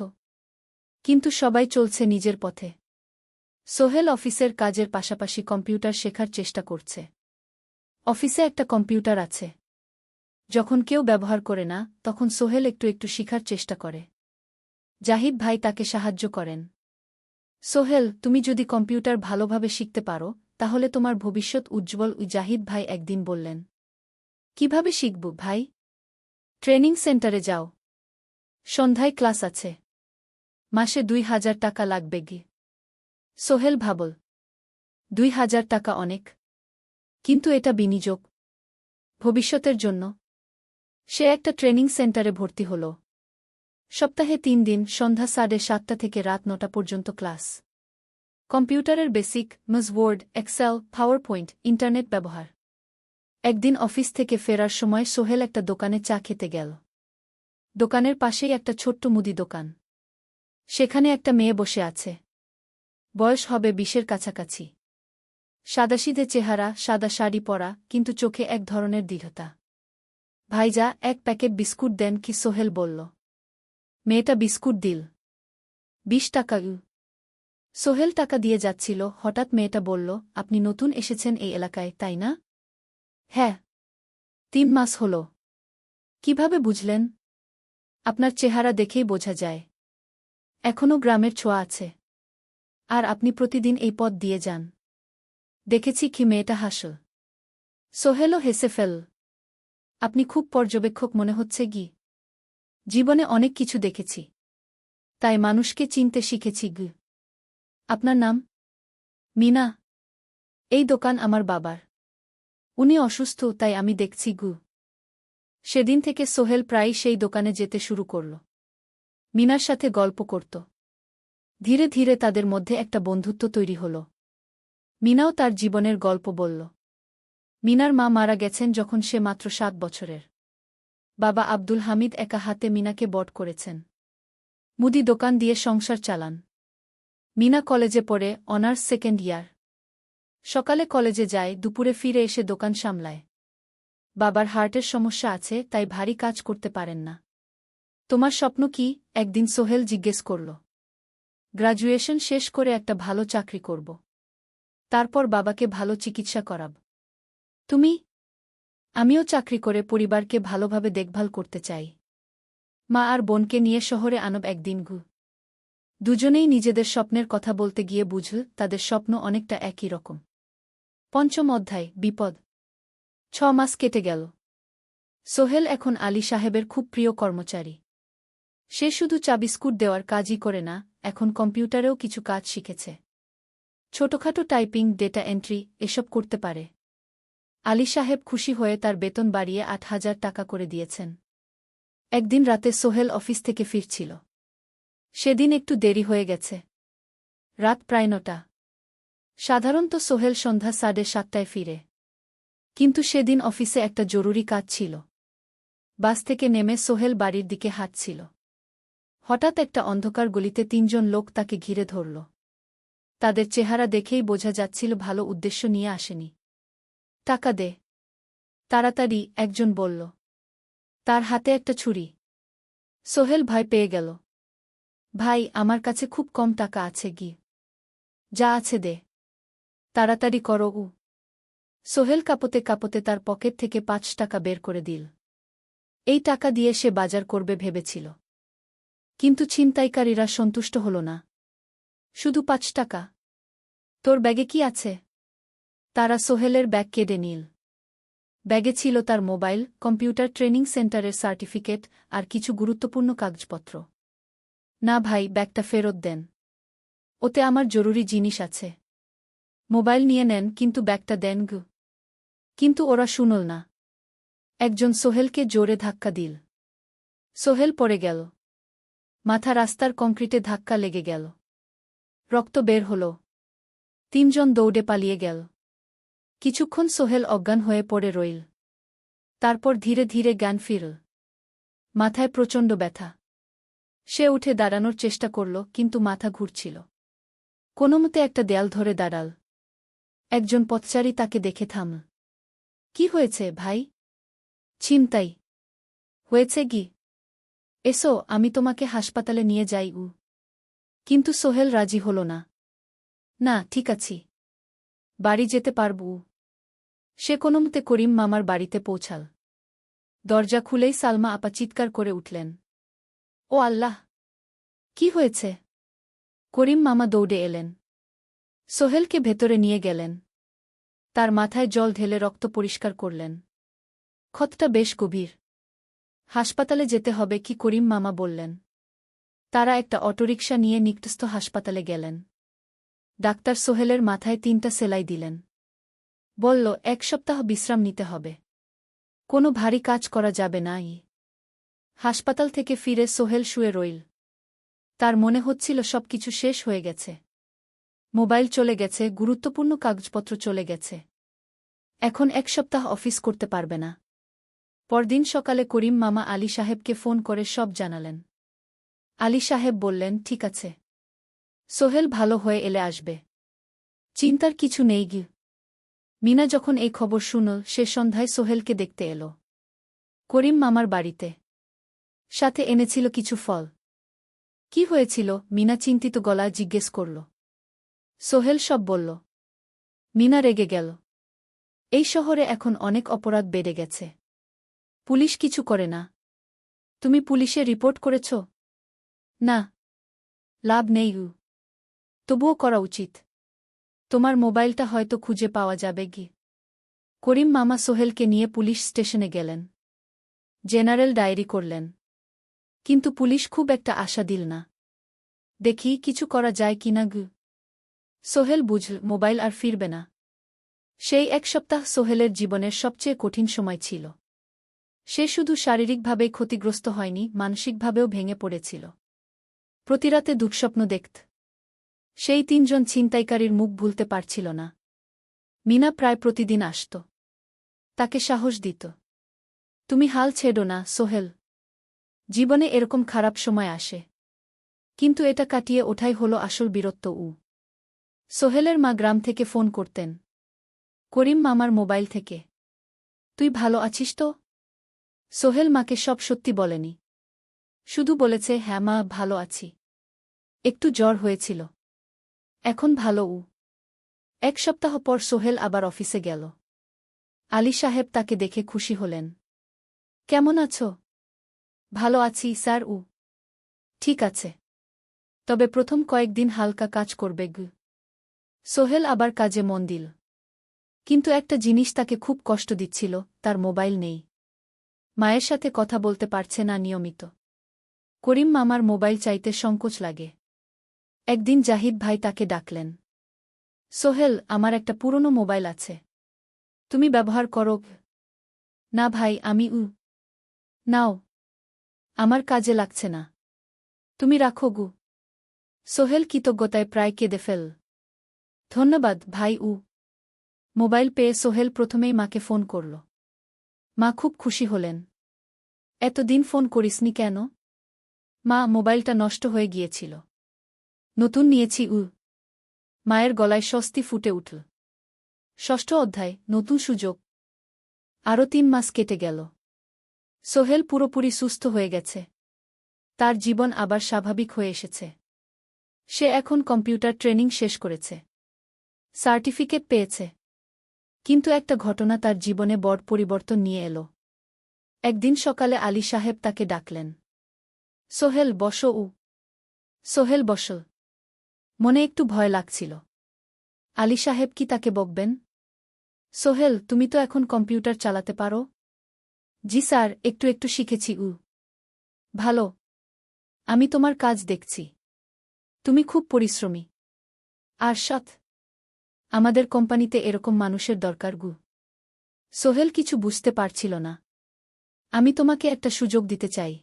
কিন্তু সবাই চলছে নিজের পথে। সোহেল অফিসের কাজের পাশাপাশি কম্পিউটার শেখার চেষ্টা করছে। অফিসে একটা কম্পিউটার আছে। যখন কেউ ব্যবহার করে না, তখন সোহেল একটু একটু শিখার চেষ্টা করে। জাহিদ ভাই তাকে সাহায্য করেন। সোহেল, তুমি যদি কম্পিউটার ভালোভাবে শিখতে পারো, তাহলে তোমার ভবিষ্যৎ উজ্জ্বল। জাহিদ ভাই একদিন বললেন। কিভাবে শিখব ভাই? ট্রেনিং সেন্টারে যাও। সন্ধ্যায় ক্লাস আছে। মাসে 2,000 টাকা লাগবে গে। সোহেল ভাবল, 2,000 টাকা অনেক, কিন্তু এটা বিনিয়োগ, ভবিষ্যতের জন্য। সে একটা ট্রেনিং সেন্টারে ভর্তি হল। সপ্তাহে 3 দিন, সন্ধ্যা 7:30 থেকে রাত 9টা পর্যন্ত ক্লাস। কম্পিউটারের basic, MS Word, Excel, PowerPoint, internet ব্যবহার। একদিন অফিস থেকে ফেরার সময় সোহেল একটা দোকানে চা খেতে গেল। দোকানের পাশেই একটা ছোট্ট মুদি দোকান। সেখানে একটা মেয়ে বসে আছে। বয়স হবে 20-এর কাছাকাছি। সাদাসিধে চেহারা, সাদা শাড়ি পরা, কিন্তু চোখে এক ধরনের দৃঢ়তা। ভাইজা, 1 প্যাকেট বিস্কুট দেন কি? সোহেল বলল। মেয়েটা বিস্কুট দিল। 20 টাকা। সোহেল টাকা দিয়ে যাচ্ছিল, হঠাৎ মেয়েটা বলল, আপনি নতুন এসেছেন এই এলাকায়, তাই না? হ্যাঁ। 3 মাস হল। কিভাবে বুঝলেন? আপনার চেহারা দেখেই বোঝা যায়। এখনও গ্রামের ছোঁয়া আছে। আর আপনি প্রতিদিন এই পথ দিয়ে যান। দেখেছি কি? মেয়েটা হাসল। সোহেলও হেসে ফেল। আপনি খুব পর্যবেক্ষক মনে হচ্ছে গি। জীবনে অনেক কিছু দেখেছি, তাই মানুষকে চিনতে শিখেছি গি। আপনার নাম? মিনা। এই দোকান আমার বাবার। উনি অসুস্থ, তাই আমি দেখছি গু। সেদিন থেকে সোহেল প্রায়ই সেই দোকানে যেতে শুরু করল। মিনার সাথে গল্প করত। ধীরে ধীরে তাদের মধ্যে একটা বন্ধুত্ব তৈরি হল। মিনাও তার জীবনের গল্প বলল। মিনার মা মারা গেছেন যখন সে মাত্র 7 বছরের। বাবা আব্দুল হামিদ একা হাতে মিনাকে বড় করেছেন। মুদি দোকান দিয়ে সংসার চালান। মিনা কলেজে পড়ে, অনার্স 2nd ইয়ার। সকালে কলেজে যায়, দুপুরে ফিরে এসে দোকান সামলায়। বাবার হার্টের সমস্যা আছে, তাই ভারী কাজ করতে পারেন না। তোমার স্বপ্ন কি? একদিন সোহেল জিজ্ঞেস করল। গ্র্যাজুয়েশন শেষ করে একটা ভালো চাকরি করব। তারপর বাবাকে ভালো চিকিৎসা করাব। তুমি? আমিও চাকরি করে পরিবারকে ভালোভাবে দেখভাল করতে চাই। মা আর বোনকে নিয়ে শহরে আনব একদিন গু। দুজনেই নিজেদের স্বপ্নের কথা বলতে গিয়ে বুঝল তাদের স্বপ্ন অনেকটা একই রকম। পঞ্চম অধ্যায়, বিপদ। 6 মাস কেটে গেল। সোহেল এখন আলী সাহেবের খুব প্রিয় কর্মচারী। সে শুধু চা বিস্কুট দেওয়ার কাজই করে না, এখন কম্পিউটারেও কিছু কাজ শিখেছে। ছোটখাটো টাইপিং, ডেটা এন্ট্রি এসব করতে পারে। আলী সাহেব খুশি হয়ে তার বেতন বাড়িয়ে 8,000 টাকা করে দিয়েছেন। একদিন রাতে সোহেল অফিস থেকে ফিরছিল। সেদিন একটু দেরি হয়ে গেছে। রাত প্রায় 9টা। সাধারণত সোহেল সন্ধ্যা 7:30টায় ফিরে। কিন্তু সেদিন অফিসে একটা জরুরি কাজ ছিল। বাস থেকে নেমে সোহেল বাড়ির দিকে হাঁটছিল। হঠাৎ একটা অন্ধকার গলিতে 3 জন লোক তাকে ঘিরে ধরল। তাদের চেহারা দেখেই বোঝা যাচ্ছিল ভালো উদ্দেশ্য নিয়ে আসেনি। টাকা দে, তাড়াতাড়ি, একজন বলল। তার হাতে একটা ছুরি। সোহেল ভয় পেয়ে গেল। ভাই, আমার কাছে খুব কম টাকা আছে গি। যা আছে দে, তাড়াতাড়ি করো। সোহেল কাঁপতে কাঁপতে তার পকেট থেকে 5 টাকা বের করে দিল। এই টাকা দিয়ে সে বাজার করবে ভেবেছিল। কিন্তু ছিনতাইকারীরা সন্তুষ্ট হল না। শুধু 5 টাকা? তোর ব্যাগে কি আছে? তারা সোহেলের ব্যাগ কেড়ে নিল। ব্যাগে ছিল তার মোবাইল, কম্পিউটার ট্রেনিং সেন্টারের সার্টিফিকেট আর কিছু গুরুত্বপূর্ণ কাগজপত্র। না ভাই, ব্যাগটা ফেরত দেন। ওতে আমার জরুরি জিনিস আছে। মোবাইল নিয়ে নেন, কিন্তু ব্যাগটা দেন গু। কিন্তু ওরা শুনল না। একজন সোহেলকে জোরে ধাক্কা দিল। সোহেল পড়ে গেল। মাথা রাস্তার কংক্রিটে ধাক্কা লেগে গেল। রক্ত বের হল। 3 জন দৌড়ে পালিয়ে গেল। কিছুক্ষণ সোহেল অজ্ঞান হয়ে পড়ে রইল। তারপর ধীরে ধীরে জ্ঞান ফিরল। মাথায় প্রচণ্ড ব্যথা। সে উঠে দাঁড়ানোর চেষ্টা করল, কিন্তু মাথা ঘুরছিল। কোনোমতে একটা দেয়াল ধরে দাঁড়াল। একজন পথচারী তাকে দেখে থামল। কি হয়েছে ভাই? ছিনতাই হয়েছে গি? এসো, আমি তোমাকে হাসপাতালে নিয়ে যাই। কিন্তু সোহেল রাজি হল না। না, ঠিক আছি, বাড়ি যেতে পারব। সে কোনোমতে করিম মামার বাড়িতে পৌঁছাল। দরজা খুলেই সালমা আপা চিৎকার করে উঠলেন। ও আল্লাহ! কি হয়েছে? করিম মামা দৌড়ে এলেন। সোহেলকে ভেতরে নিয়ে গেলেন। তার মাথায় জল ঢেলে রক্ত পরিষ্কার করলেন। ক্ষতটা বেশ গভীর। হাসপাতালে যেতে হবে কি? করিম মামা বললেন। তারা একটা অটোরিকশা নিয়ে নিকটস্থ হাসপাতালে গেলেন। ডাক্তার সোহেলের মাথায় 3টা সেলাই দিলেন। বলল, 1 সপ্তাহ বিশ্রাম নিতে হবে। কোনো ভারী কাজ করা যাবে না। হাসপাতাল থেকে ফিরে সোহেল শুয়ে রইল। তার মনে হচ্ছিল সবকিছু শেষ হয়ে গেছে। মোবাইল চলে গেছে, গুরুত্বপূর্ণ কাগজপত্র চলে গেছে। এখন 1 সপ্তাহ অফিস করতে পারবে না। পরদিন সকালে করিম মামা আলী সাহেবকে ফোন করে সব জানালেন। আলী সাহেব বললেন, ঠিক আছে, সোহেল ভালো হয়ে এলে আসবে, চিন্তার কিছু নেই গি। মিনা যখন এই খবর শুনল, সে সন্ধ্যায় সোহেলকে দেখতে এলো করিম মামার বাড়িতে। সাথে এনেছিল কিছু ফল। কি হয়েছিল? মিনা চিন্তিত গলায় জিজ্ঞেস করল। সোহেল সব বলল। মিনা রেগে গেল। এই শহরে এখন অনেক অপরাধ বেড়ে গেছে। পুলিশ কিছু করে না। তুমি পুলিশে রিপোর্ট করেছ? না। লাভ নেই। তবুও করা উচিত। তোমার মোবাইলটা হয়তো খুঁজে পাওয়া যাবে গি। করিম মামা সোহেলকে নিয়ে পুলিশ স্টেশনে গেলেন। জেনারেল ডায়েরি করলেন। কিন্তু পুলিশ খুব একটা আশা দিল না। দেখি কিছু করা যায় কিনা গু। সোহেল বুঝল মোবাইল আর ফিরবে না। সেই 1 সপ্তাহ সোহেলের জীবনের সবচেয়ে কঠিন সময় ছিল। সে শুধু শারীরিকভাবেই ক্ষতিগ্রস্ত হয়নি, মানসিকভাবেও ভেঙে পড়েছিল। প্রতিরাতে দুঃস্বপ্ন দেখত। সেই 3 জন ছিনতাইকারীর মুখ ভুলতে পারছিল না। মিনা প্রায় প্রতিদিন আসত। তাকে সাহস দিত। তুমি হাল ছেড়ো না সোহেল। জীবনে এরকম খারাপ সময় আসে। কিন্তু এটা কাটিয়ে ওঠাই হলো আসল বীরত্ব। সোহেলের মা গ্রাম থেকে ফোন করতেন। করিম মামার মোবাইল থেকে। তুই ভালো আছিস তো? সোহেল মাকে সব সত্যি বলেনি। শুধু বলেছে, হ্যাঁ মা, ভালো আছি। একটু জ্বর হয়েছিল। এখন ভালো। 1 সপ্তাহ পর সোহেল আবার অফিসে গেল। আলী সাহেব তাকে দেখে খুশি হলেন। কেমন আছো? ভালো আছি স্যার। ঠিক আছে। তবে প্রথম কয়েকদিন হালকা কাজ করবে সোহেল আবার কাজে মন দিল। কিন্তু একটা জিনিস তাকে খুব কষ্ট দিচ্ছিল, তার মোবাইল নেই। মায়ের সাথে কথা বলতে পারছে না নিয়মিত। করিম মামার মোবাইল চাইতে সংকোচ লাগে। একদিন জাহিদ ভাই তাকে ডাকলেন। সোহেল, আমার একটা পুরনো মোবাইল আছে, তুমি ব্যবহার করো? না ভাই, আমি নাও, আমার কাজে লাগছে না, তুমি রাখো সোহেল কৃতজ্ঞতায় প্রায় কেঁদে ফেল। ধন্যবাদ ভাই মোবাইল পেয়ে সোহেল প্রথমেই মাকে ফোন করল। মা খুব খুশি হলেন। এতদিন ফোন করিসনি কেন? মা, মোবাইলটা নষ্ট হয়ে গিয়েছিল, নতুন নিয়েছি মায়ের গলায় স্বস্তি ফুটে উঠল। ষষ্ঠ অধ্যায়, নতুন সুযোগ। আরও 3 মাস কেটে গেল। সোহেল পুরোপুরি সুস্থ হয়ে গেছে। তার জীবন আবার স্বাভাবিক হয়ে এসেছে। সে এখন কম্পিউটার ট্রেনিং শেষ করেছে, সার্টিফিকেট পেয়েছে। কিন্তু একটা ঘটনা তার জীবনে বড় পরিবর্তন নিয়ে এলো। একদিন সকালে আলী সাহেব তাকে ডাকলেন। সোহেল, বসো সোহেল, বস। মনে একটু ভয় লাগছিল। আলী সাহেব কি তাকে বকবেন? সোহেল, তুমি তো এখন কম্পিউটার চালাতে পারো? জি স্যার, একটু একটু শিখেছি ভালো, আমি তোমার কাজ দেখছি, তুমি খুব পরিশ্রমী আর সৎ। আমাদের কোম্পানিতে এরকম মানুষের দরকার সোহেল কিছু বুঝতে পারছিল না। আমি তোমাকে একটা সুযোগ দিতে চাই।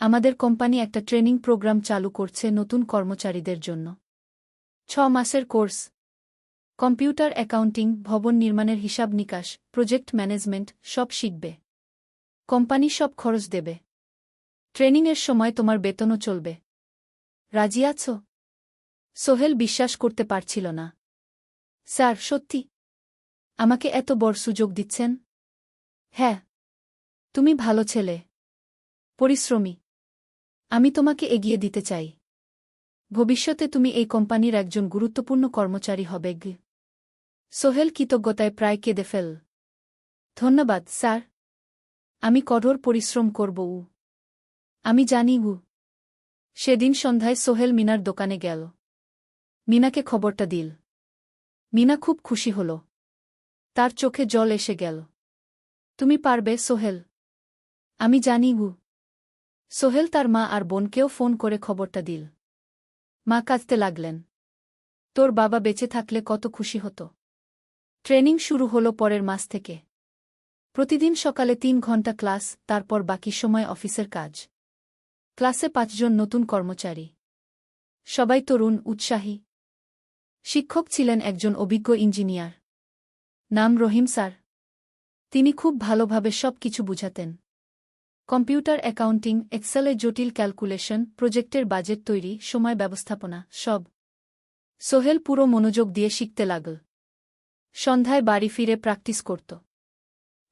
আমাদের কোম্পানি একটা ট্রেনিং প্রোগ্রাম চালু করছে নতুন কর্মচারীদের জন্য। 6 মাসের কোর্স। কম্পিউটার অ্যাকাউন্টিং, ভবন নির্মাণের হিসাব নিকাশ, প্রজেক্ট ম্যানেজমেন্ট সব শিখবে। কোম্পানি সব খরচ দেবে। ট্রেনিংয়ের সময় তোমার বেতনও চলবে। রাজি আছো? সোহেল বিশ্বাস করতে পারছিল না। স্যার, সত্যি? আমাকে এত বড় সুযোগ দিচ্ছেন? হ্যাঁ। তুমি ভালো ছেলে, পরিশ্রমী। আমি তোমাকে এগিয়ে দিতে চাই। ভবিষ্যতে তুমি এই কোম্পানির একজন গুরুত্বপূর্ণ কর্মচারী হবে সোহেল কৃতজ্ঞতায় প্রায় কেঁদে ফেল। ধন্যবাদ স্যার, আমি কঠোর পরিশ্রম করব আমি জানি সেদিন সন্ধ্যায় সোহেল মিনার দোকানে গেল। মিনাকে খবরটা দিল। মিনা খুব খুশি হল। তার চোখে জল এসে গেল। তুমি পারবে সোহেল, আমি জানি সোহেল তার মা আর বোনকেও ফোন করে খবরটা দিল। মা কাঁদতে লাগলেন। তোর বাবা বেঁচে থাকলে কত খুশি হতো। ট্রেনিং শুরু হলো পরের মাস থেকে। প্রতিদিন সকালে 3 ঘন্টা ক্লাস, তারপর বাকি সময় অফিসের কাজ। ক্লাসে 5 জন নতুন কর্মচারী। সবাই তরুণ, উৎসাহী। শিক্ষক ছিলেন একজন অভিজ্ঞ ইঞ্জিনিয়ার। নাম রহিম স্যার। তিনি খুব ভালোভাবে সব কিছু বুঝাতেন। কম্পিউটার অ্যাকাউন্টিং, এক্সেলে জটিল ক্যালকুলেশন, প্রজেক্টের বাজেট তৈরি, সময় ব্যবস্থাপনা সব। সোহেল পুরো মনোযোগ দিয়ে শিখতে লাগল। সন্ধ্যায় বাড়ি ফিরে প্র্যাকটিস করত।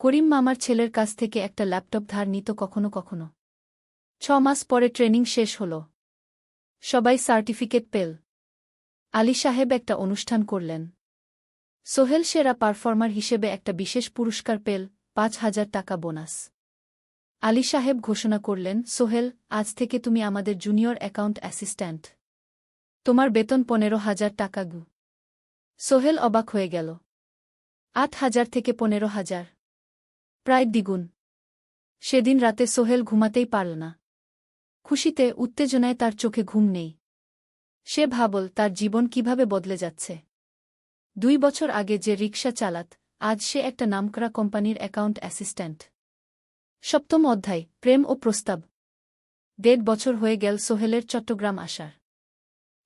করিম মামার ছেলের কাছ থেকে একটা ল্যাপটপ ধার নিত কখনো কখনো। 6 মাস পরে ট্রেনিং শেষ হল। সবাই সার্টিফিকেট পেল। আলী সাহেব একটা অনুষ্ঠান করলেন। সোহেল সেরা পারফর্মার হিসেবে একটা বিশেষ পুরস্কার পেল, 5,000 টাকা বোনাস। আলী সাহেব ঘোষণা করলেন, সোহেল, আজ থেকে তুমি আমাদের জুনিয়র অ্যাকাউন্ট অ্যাসিস্ট্যান্ট। তোমার বেতন 15,000 টাকা সোহেল অবাক হয়ে গেল। 8,000 থেকে 15,000, প্রায় দ্বিগুণ। সেদিন রাতে সোহেল ঘুমাতেই পারল না। খুশিতে, উত্তেজনায় তার চোখে ঘুম নেই। সে ভাবল তার জীবন কিভাবে বদলে যাচ্ছে। 2 বছর আগে যে রিকশা চালাত, আজ সে একটা নামকরা কোম্পানির অ্যাকাউন্ট অ্যাসিস্ট্যান্ট। 7ম অধ্যায়, প্রেম ও প্রস্তাব। 1.5 বছর হয়ে গেল সোহেলের চট্টগ্রাম আসার।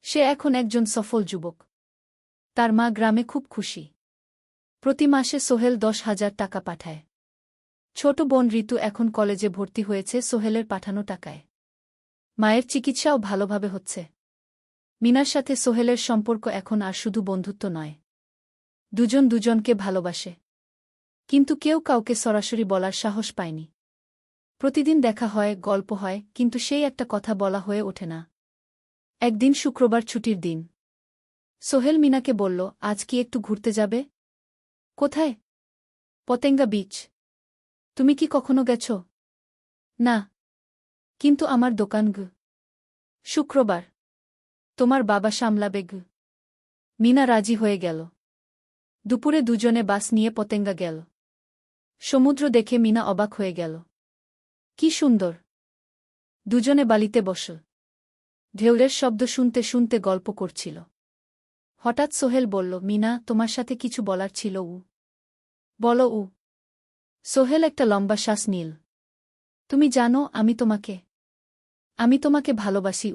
সে এখন একজন সফল যুবক। তার মা গ্রামে খুব খুশি। প্রতি মাসে সোহেল 10,000 টাকা পাঠায়। ছোট বোন ঋতু এখন কলেজে ভর্তি হয়েছে সোহেলের পাঠানো টাকায়। মায়ের চিকিৎসাও ভালোভাবে হচ্ছে। মিনার সাথে সোহেলের সম্পর্ক এখন আর শুধু বন্ধুত্ব নয়। দুজন দুজনকে ভালোবাসে। কিন্তু কেউ কাউকে সরাসরি বলার সাহস পায়নি। প্রতিদিন দেখা হয়, গল্প হয়, কিন্তু সেই একটা কথা বলা হয়ে ওঠে না। একদিন শুক্রবার ছুটির দিন। সোহেল মিনাকে বলল, আজ কি একটু ঘুরতে যাবে? কোথায়? পতেঙ্গা বিচ। তুমি কি কখনো গেছ? না। কিন্তু আমার দোকান শুক্রবার। তোমার বাবা সামলাবে গু। মিনা রাজি হয়ে গেল। দুপুরে দুজনে বাস নিয়ে পতেঙ্গা গেল। সমুদ্র দেখে মিনা অবাক হয়ে গেল। কি সুন্দর! দুজনে বালিতে বসল। ঢেউয়ের শব্দ শুনতে শুনতে গল্প করছিল। হঠাৎ সোহেল বলল, মিনা, তোমার সাথে কিছু বলার ছিল। বলো। সোহেল একটা লম্বা শ্বাস নিল। তুমি জানো আমি তোমাকে ভালোবাসি।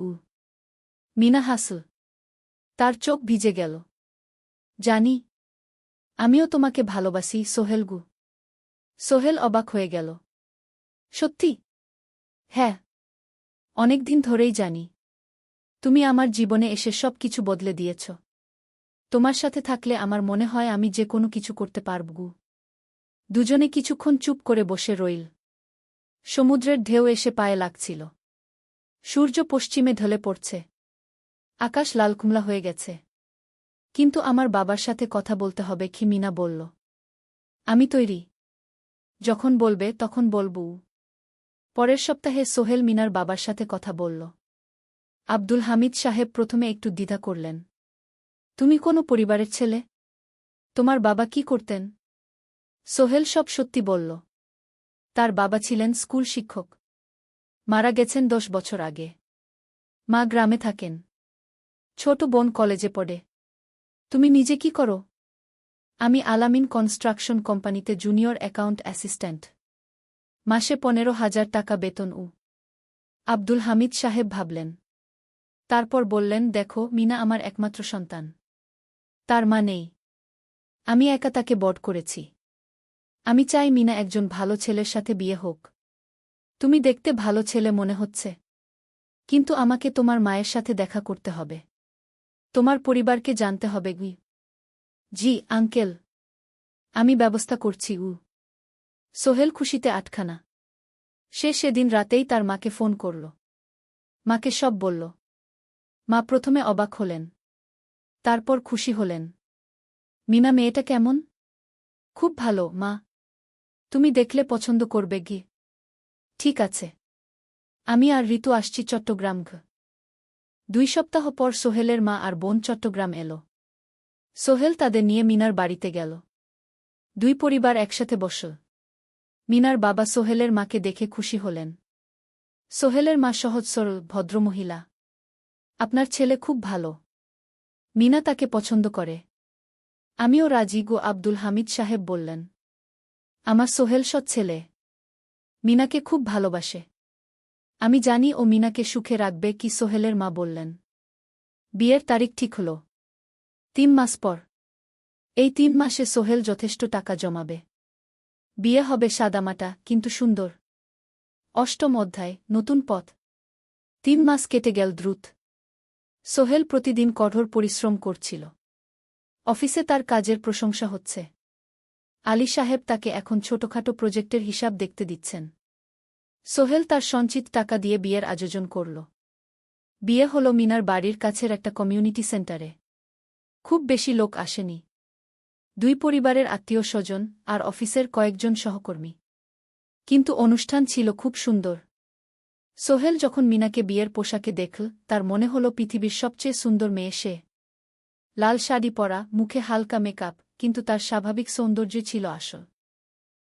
মিনা হাসল। তার চোখ ভিজে গেল। জানি। আমিও তোমাকে ভালোবাসি সোহেল। সোহেল অবাক হয়ে গেল। সত্যি? হ্যাঁ। অনেকদিন ধরেই জানি। তুমি আমার জীবনে এসে সব কিছু বদলে দিয়েছ। তোমার সাথে থাকলে আমার মনে হয় আমি যে কোনো কিছু করতে পারব। দুজনে কিছুক্ষণ চুপ করে বসে রইল। সমুদ্রের ঢেউ এসে পায়ে লাগছিল। সূর্য পশ্চিমে ঢলে পড়ছে। আকাশ লালকুমলা হয়ে গেছে। কিন্তু আমার বাবার সাথে কথা বলতে হবে কি? মিনা বলল। আমি তৈরি। যখন বলবে তখন বলব। পরের সপ্তাহে সোহেল মিনার বাবার সাথে কথা বলল। আব্দুল হামিদ সাহেব প্রথমে একটু দ্বিধা করলেন। তুমি কোনো পরিবারের ছেলে? তোমার বাবা কি করতেন? সোহেল সব সত্যি বলল। তার বাবা ছিলেন স্কুল শিক্ষক। মারা গেছেন 10 বছর আগে। মা গ্রামে থাকেন। ছোট বোন কলেজে পড়ে। তুমি নিজে কি করো? আমি আলামিন কনস্ট্রাকশন কোম্পানিতে জুনিয়র অ্যাকাউন্ট অ্যাসিস্ট্যান্ট। মাসে 15,000 টাকা বেতন। আব্দুল হামিদ সাহেব ভাবলেন। তারপর বললেন, দেখো মিনা আমার একমাত্র সন্তান। তার মা নেই। আমি একা তাকে বড় করেছি। আমি চাই মিনা একজন ভালো ছেলের সাথে বিয়ে হোক। তুমি দেখতে ভালো ছেলে মনে হচ্ছে। কিন্তু আমাকে তোমার মায়ের সাথে দেখা করতে হবে। তোমার পরিবারকে জানতে হবে। জি আঙ্কেল। আমি ব্যবস্থা করছি। সোহেল খুশিতে আটখানা। সে সেদিন রাতেই তার মাকে ফোন করল। মাকে সব বলল। মা প্রথমে অবাক হলেন। তারপর খুশি হলেন। মিনা মেয়েটা কেমন? খুব ভালো মা। তুমি দেখলে পছন্দ করবে। ঠিক আছে। আমি আর ঋতু আসছি চট্টগ্রাম। 2 সপ্তাহ পর সোহেলের মা আর বোন চট্টগ্রাম এলো। সোহেল তাদের নিয়ে মিনার বাড়িতে গেল। 2 পরিবার একসাথে বসল। মিনার বাবা সোহেলের মাকে দেখে খুশি হলেন। সোহেলের মা সহজ সরল ভদ্রমহিলা। আপনার ছেলে খুব ভালো। মিনা তাকে পছন্দ করে। আমিও রাজি। আব্দুল হামিদ সাহেব বললেন। আমার সোহেল সৎ ছেলে। মিনাকে খুব ভালোবাসে। আমি জানি ও মিনাকে সুখে রাখবে। কি? সোহেলের মা বললেন। বিয়ের তারিখ ঠিক হল 3 মাস পর। এই 3 মাসে সোহেল যথেষ্ট টাকা জমাবে। বিয়ে হবে সাদামাটা কিন্তু সুন্দর। 8ম অধ্যায়, নতুন পথ। 3 মাস কেটে গেল দ্রুত। সোহেল প্রতিদিন কঠোর পরিশ্রম করছিল। অফিসে তার কাজের প্রশংসা হচ্ছে। আলী সাহেব তাকে এখন ছোটখাটো প্রজেক্টের হিসাব দেখতে দিচ্ছেন। সোহেল তার সঞ্চিত টাকা দিয়ে বিয়ের আয়োজন করল। বিয়ে হল মিনার বাড়ির কাছের একটা কমিউনিটি সেন্টারে। খুব বেশি লোক আসেনি। 2 পরিবারের আত্মীয় স্বজন আর অফিসের কয়েকজন সহকর্মী। কিন্তু অনুষ্ঠান ছিল খুব সুন্দর। সোহেল যখন মিনাকে বিয়ের পোশাকে দেখল, তার মনে হল পৃথিবীর সবচেয়ে সুন্দর মেয়ে সে। লাল শাড়ি পরা, মুখে হালকা মেকআপ, কিন্তু তার স্বাভাবিক সৌন্দর্য ছিল আসল।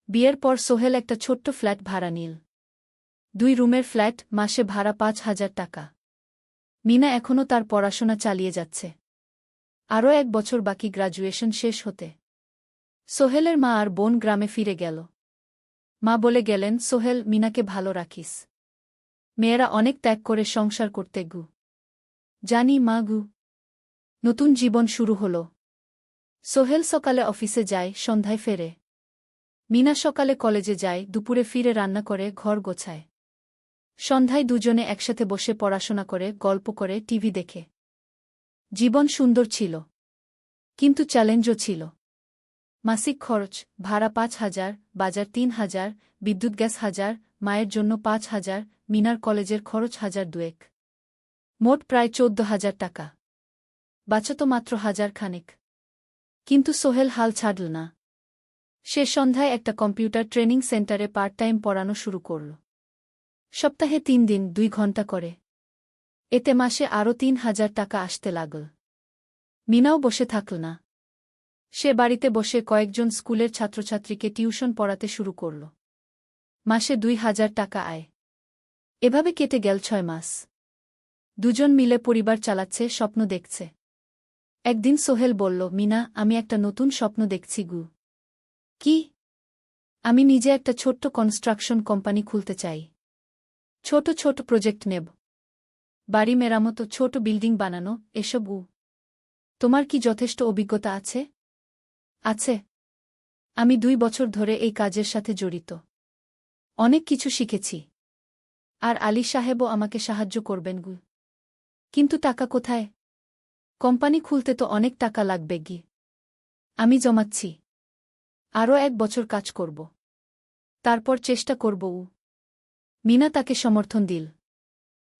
বিয়ের পর সোহেল একটা ছোট্ট ফ্ল্যাট ভাড়া নিল। 2 রুমের ফ্ল্যাট, মাসে ভাড়া 5,000 টাকা। মিনা এখনও তার পড়াশোনা চালিয়ে যাচ্ছে। আরও 1 বছর বাকি গ্র্যাজুয়েশন শেষ হতে। সোহেলের মা আর বোন গ্রামে ফিরে গেল। মা বলে গেলেন, সোহেল, মিনাকে ভালো রাখিস। মেয়েরা অনেক ত্যাগ করে সংসার করতে। জানি মা। নতুন জীবন শুরু হল। সোহেল সকালে অফিসে যায়, সন্ধ্যায় ফেরে। মিনা সকালে কলেজে যায়, দুপুরে ফিরে রান্না করে, ঘর গোছায়। সন্ধ্যায় দুজনে একসাথে বসে পড়াশোনা করে, গল্প করে, টিভি দেখে। জীবন সুন্দর ছিল। কিন্তু চ্যালেঞ্জও ছিল। মাসিক খরচ, ভাড়া 5,000, বাজার 3,000, বিদ্যুৎ গ্যাস 1,000, মায়ের জন্য 5,000, মিনার কলেজের খরচ 1,200। মোট প্রায় 14,000 টাকা। বাঁচত মাত্র 1,000 খানেক। কিন্তু সোহেল হাল ছাড়ল না। সে সন্ধ্যায় একটা কম্পিউটার ট্রেনিং সেন্টারে পার্ট টাইম পড়ানো শুরু করল। সপ্তাহে 3 দিন 2 ঘন্টা করে। এতে মাসে আরও ৩,০০০ টাকা আসতে লাগল। মিনাও বসে থাকল না। সে বাড়িতে বসে কয়েকজন স্কুলের ছাত্রছাত্রীকে টিউশন পড়াতে শুরু করল। মাসে ২,০০০ টাকা আয়। এভাবে কেটে গেল ৬ মাস। দুজন মিলে পরিবার চালাচ্ছে, স্বপ্ন দেখছে। একদিন সোহেল বলল, মিনা, আমি একটা নতুন স্বপ্ন দেখছি গু। কি? আমি নিজে একটা ছোট্ট কনস্ট্রাকশন কোম্পানি খুলতে চাই। ছোট ছোট প্রজেক্ট নেব। বাড়ি মেরামত, ছোট বিল্ডিং বানানো, এসব। তোমার কি যথেষ্ট অভিজ্ঞতা আছে? আছে। আমি ২ বছর ধরে এই কাজের সাথে জড়িত। অনেক কিছু শিখেছি। আর আলী সাহেবও আমাকে সাহায্য করবেন গু। কিন্তু টাকা কোথায়? কোম্পানি খুলতে তো অনেক টাকা লাগবে গি। আমি জমাচ্ছি। আরও ১ বছর কাজ করব। তারপর চেষ্টা করব। মিনা তাকে সমর্থন দিল।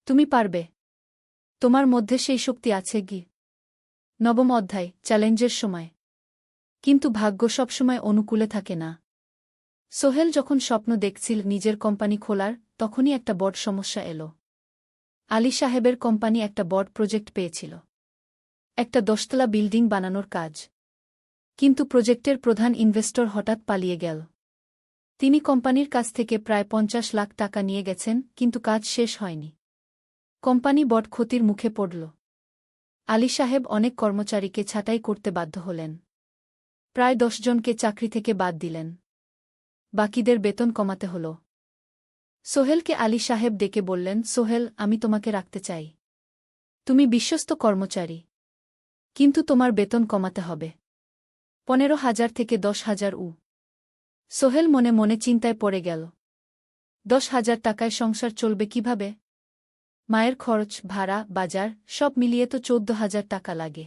তুমি পারবে। তোমার মধ্যে সেই শক্তি আছে গি। নবম অধ্যায়, চ্যালেঞ্জের সময়। কিন্তু ভাগ্য সবসময় অনুকূলে থাকে না। সোহেল যখন স্বপ্ন দেখছিল নিজের কোম্পানি খোলার, তখনই একটা বড় সমস্যা এলো। আলী সাহেবের কোম্পানি একটা বড় প্রজেক্ট পেয়েছিল। একটা ১০তলা বিল্ডিং বানানোর কাজ। কিন্তু প্রজেক্টের প্রধান ইনভেস্টর হঠাৎ পালিয়ে গেল। তিনি কোম্পানির কাছ থেকে প্রায় ৫০ লাখ টাকা নিয়ে গেছেন, কিন্তু কাজ শেষ হয়নি। কোম্পানি বড় ক্ষতির মুখে পড়ল। আলী সাহেব অনেক কর্মচারীকে ছাঁটাই করতে বাধ্য হলেন। প্রায় ১০ জনকে চাকরি থেকে বাদ দিলেন। বাকিদের বেতন কমাতে হল। সোহেলকে আলী সাহেব ডেকে বললেন, সোহেল, আমি তোমাকে রাখতে চাই। তুমি বিশ্বস্ত কর্মচারী। কিন্তু তোমার বেতন কমাতে হবে। ১৫,০০০ থেকে ১০,০০০। সোহেল মনে মনে চিন্তায় পড়ে গেল। ১০,০০০ টাকায় সংসার চলবে কিভাবে? মায়ের খরচ, ভাড়া, বাজার সব মিলিয়ে তো ১৪,০০০ টাকা লাগে।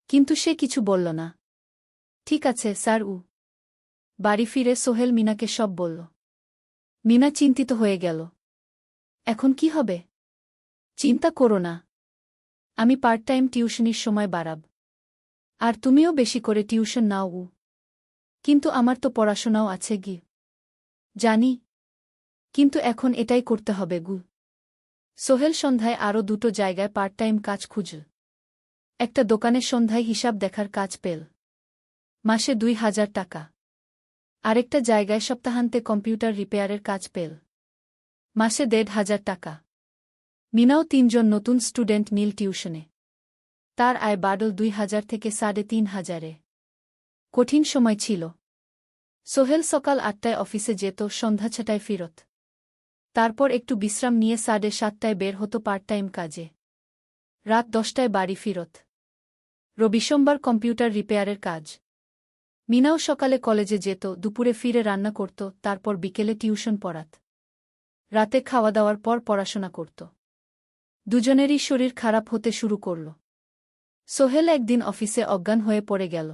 কিন্তু সে কিছু বলল না। ঠিক আছে স্যার। বাড়ি ফিরে সোহেল মিনাকে সব বলল। মিনা চিন্তিত হয়ে গেল। এখন কি হবে? চিন্তা করো না। আমি পার্ট টাইম টিউশনির সময় বাড়াব। আর তুমিও বেশি করে টিউশন নাও। কিন্তু আমার তো পড়াশোনাও আছে গি। জানি। কিন্তু এখন এটাই করতে হবে গু। সোহেল সন্ধ্যায় আরও ২টো জায়গায় পার্ট টাইম কাজ খুঁজল। একটা দোকানের সন্ধ্যায় হিসাব দেখার কাজ পেল। মাসে ২,০০০ টাকা। আরেকটা জায়গায় সপ্তাহান্তে কম্পিউটার রিপেয়ারের কাজ পেল। মাসে ১,৫০০ টাকা। মিনাও ৩ জন নতুন স্টুডেন্ট নিল টিউশনে। তার আয় বাড়ল ২,০০০ থেকে ৩,৫০০। কঠিন সময় ছিল। সোহেল সকাল ৮টায় অফিসে যেত, সন্ধ্যা ৬টায় ফিরত। তারপর একটু বিশ্রাম নিয়ে ৭:৩০ বের হতো পার্ট টাইম কাজে। রাত ১০টায় বাড়ি ফিরত। রবি সোমবার কম্পিউটার রিপেয়ারের কাজ। মিনাও সকালে কলেজে যেত, দুপুরে ফিরে রান্না করত, তারপর বিকেলে টিউশন পড়াত। রাতে খাওয়া দাওয়ার পর পড়াশোনা করত। দুজনেরই শরীর খারাপ হতে শুরু করল। সোহেল একদিন অফিসে অজ্ঞান হয়ে পড়ে গেল।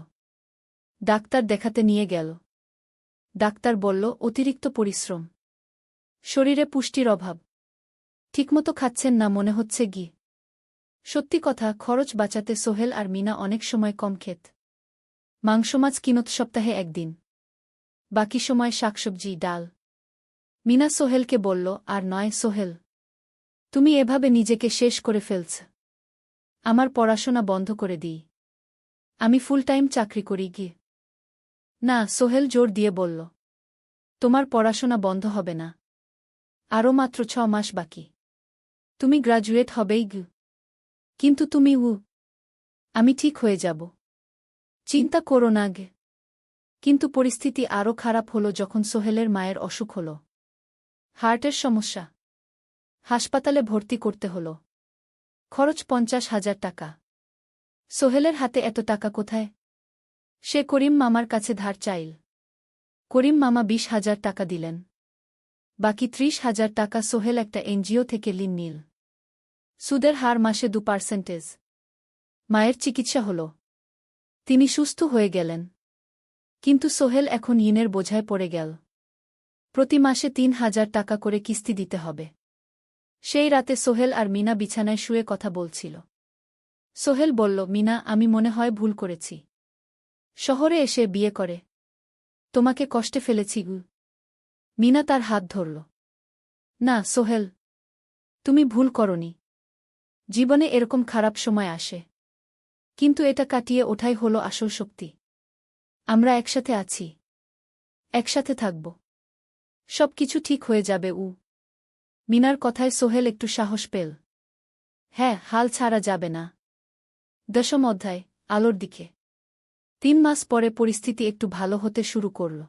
ডাক্তার দেখাতে নিয়ে গেল। ডাক্তার বলল, অতিরিক্ত পরিশ্রম। শরীরে পুষ্টির অভাব। ঠিকমতো খাচ্ছেন না মনে হচ্ছে গি। সত্যি কথা, খরচ বাঁচাতে সোহেল আর মিনা অনেক সময় কম খেত। মাংস মাছ কিনত সপ্তাহে একদিন। বাকি সময় শাকসবজি, ডাল। মিনা সোহেলকে বলল, আর নয় সোহেল। তুমি এভাবে নিজেকে শেষ করে ফেলছ। আমার পড়াশোনা বন্ধ করে দিই। আমি ফুল টাইম চাকরি করি গি। না, সোহেল জোর দিয়ে বলল। তোমার পড়াশোনা বন্ধ হবে না। আরও মাত্র ৬ মাস বাকি। তুমি গ্রাজুয়েট হবেই গু। কিন্তু তুমি। আমি ঠিক হয়ে যাব। চিন্তা করো না গে। কিন্তু পরিস্থিতি আরও খারাপ হলো যখন সোহেলের মায়ের অসুখ হল। হার্টের সমস্যা। হাসপাতালে ভর্তি করতে হল। খরচ ৫০,০০০ টাকা। সোহেলের হাতে এত টাকা কোথায়? সে করিম মামার কাছে ধার চাইল। করিম মামা ২০,০০০ টাকা দিলেন। বাকি ৩০,০০০ টাকা সোহেল একটা এনজিও থেকে ঋণ নিল। সুদের হার মাসে ২%। মায়ের চিকিৎসা হল। তিনি সুস্থ হয়ে গেলেন। কিন্তু সোহেল এখন ঋণের বোঝায় পড়ে গেল। প্রতি মাসে ৩,০০০ টাকা করে কিস্তি দিতে হবে। সেই রাতে সোহেল আর মিনা বিছানায় শুয়ে কথা বলছিল। সোহেল বলল, মিনা, আমি মনে হয় ভুল করেছি। শহরে এসে বিয়ে করে তোমাকে কষ্টে ফেলেছি গু। মিনা তার হাত ধরল। না সোহেল, তুমি ভুল করনি। জীবনে এরকম খারাপ সময় আসে, কিন্তু এটা কাটিয়ে ওঠাই হলো আসল শক্তি। আমরা একসাথে আছি, একসাথে থাকব, সবকিছু ঠিক হয়ে যাবে। মিনার কথায় সোহেল একটু সাহস পেল। হ্যাঁ, হাল ছাড়া যাবে না। 10ম অধ্যায়, আলোর দিকে। 3 মাস পরে পরিস্থিতি একটু ভালো হতে শুরু করল।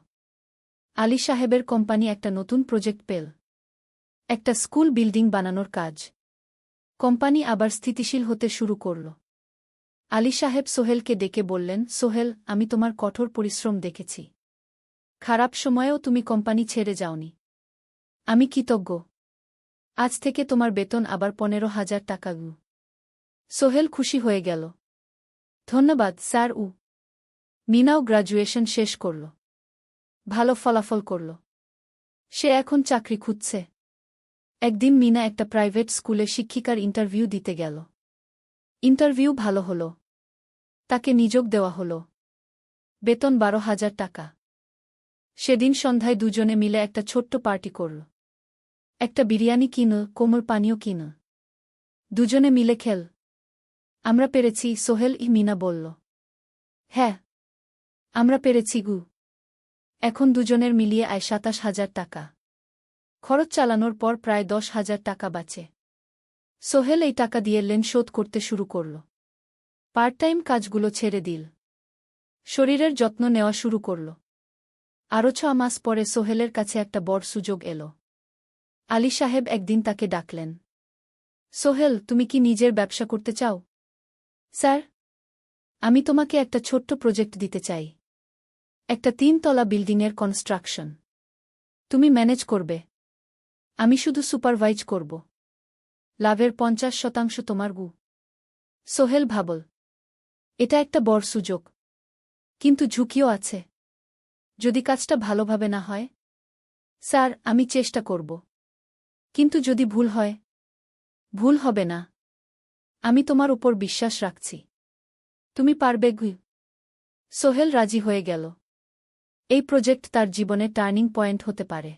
আলী সাহেবের কোম্পানি একটা নতুন প্রজেক্ট পেল, একটা স্কুল বিল্ডিং বানানোর কাজ। কোম্পানি আবার স্থিতিশীল হতে শুরু করল। আলী সাহেব সোহেলকে ডেকে বললেন, সোহেল, আমি তোমার কঠোর পরিশ্রম দেখেছি। খারাপ সময়েও তুমি কোম্পানি ছেড়ে যাওনি। আমি কৃতজ্ঞ। আজ থেকে তোমার বেতন আবার 15,000 টাকা। সোহেল খুশি হয়ে গেল। ধন্যবাদ স্যার। মিনাও গ্র্যাজুয়েশন শেষ করল, ভালো ফলাফল করল। সে এখন চাকরি খুঁজছে। একদিন মিনা একটা প্রাইভেট স্কুলে শিক্ষিকার ইন্টারভিউ দিতে গেল। ইন্টারভিউ ভালো হল, তাকে নিযোগ দেওয়া হল। বেতন 12,000 টাকা। সেদিন সন্ধ্যায় দুজনে মিলে একটা ছোট্ট পার্টি করল। একটা বিরিয়ানি কিনো, কোমল পানীয় কিনো। দুজনে মিলে খেল। আমরা পেরেছি, সোহেল মিনা বলল। হ্যাঁ, আমরা পেরেছি। এখন দুজনের মিলিয়ে আয় 27,000 টাকা। খরচ চালানোর পর প্রায় 10,000 টাকা বাঁচে। সোহেল এই টাকা দিয়ে লেন শোধ করতে শুরু করল। পার্ট টাইম কাজগুলো ছেড়ে দিল। শরীরের যত্ন নেওয়া শুরু করল। আরও 6 মাস পরে সোহেলের কাছে একটা বড় সুযোগ এল। আলী সাহেব একদিন তাকে ডাকলেন। সোহেল, তুমি কি নিজের ব্যবসা করতে চাও? স্যার, আমি তোমাকে একটা ছোট্ট প্রজেক্ট দিতে চাই। একটা 3 তলা বিল্ডিংয়ের কনস্ট্রাকশন। তুমি ম্যানেজ করবে, আমি শুধু সুপারভাইজ করব। লাভের 50% তোমার। সোহেল ভাবল, এটা একটা বড় সুযোগ, কিন্তু ঝুঁকিও আছে। যদি কাজটা ভালোভাবে না হয়? স্যার, আমি চেষ্টা করব, কিন্তু যদি ভুল হয়? ভুল হবে না। আমি তোমার উপর বিশ্বাস রাখছি, তুমি পারবে। সোহেল রাজি হয়ে গেল। এই প্রজেক্ট তার জীবনে টার্নিং পয়েন্ট হতে পারে।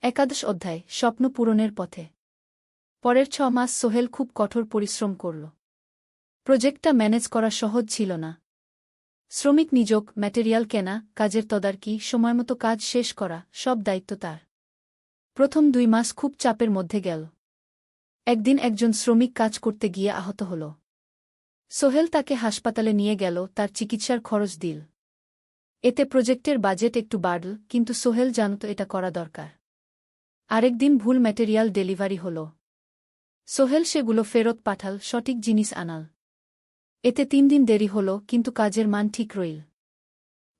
11 অধ্যায়, স্বপ্ন পূরণের পথে। পরের 6 মাস সোহেল খুব কঠোর পরিশ্রম করল। প্রজেক্টটা ম্যানেজ করা সহজ ছিল না। শ্রমিক নিযোগ, ম্যাটেরিয়াল কেনা, কাজের তদারকি, সময়মতো কাজ শেষ করা, সব দায়িত্ব তার। প্রথম 2 মাস খুব চাপের মধ্যে গেল। একদিন একজন শ্রমিক কাজ করতে গিয়ে আহত হল। সোহেল তাকে হাসপাতালে নিয়ে গেল, তার চিকিৎসার খরচ দিল। এতে প্রজেক্টের বাজেট একটু বাড়ল, কিন্তু সোহেল জানত এটা করা দরকার। আরেকদিন ভুল ম্যাটেরিয়াল ডেলিভারি হল। সোহেল সেগুলো ফেরত পাঠাল, সঠিক জিনিস আনাল। এতে 3 দিন দেরি হল, কিন্তু কাজের মান ঠিক রইল।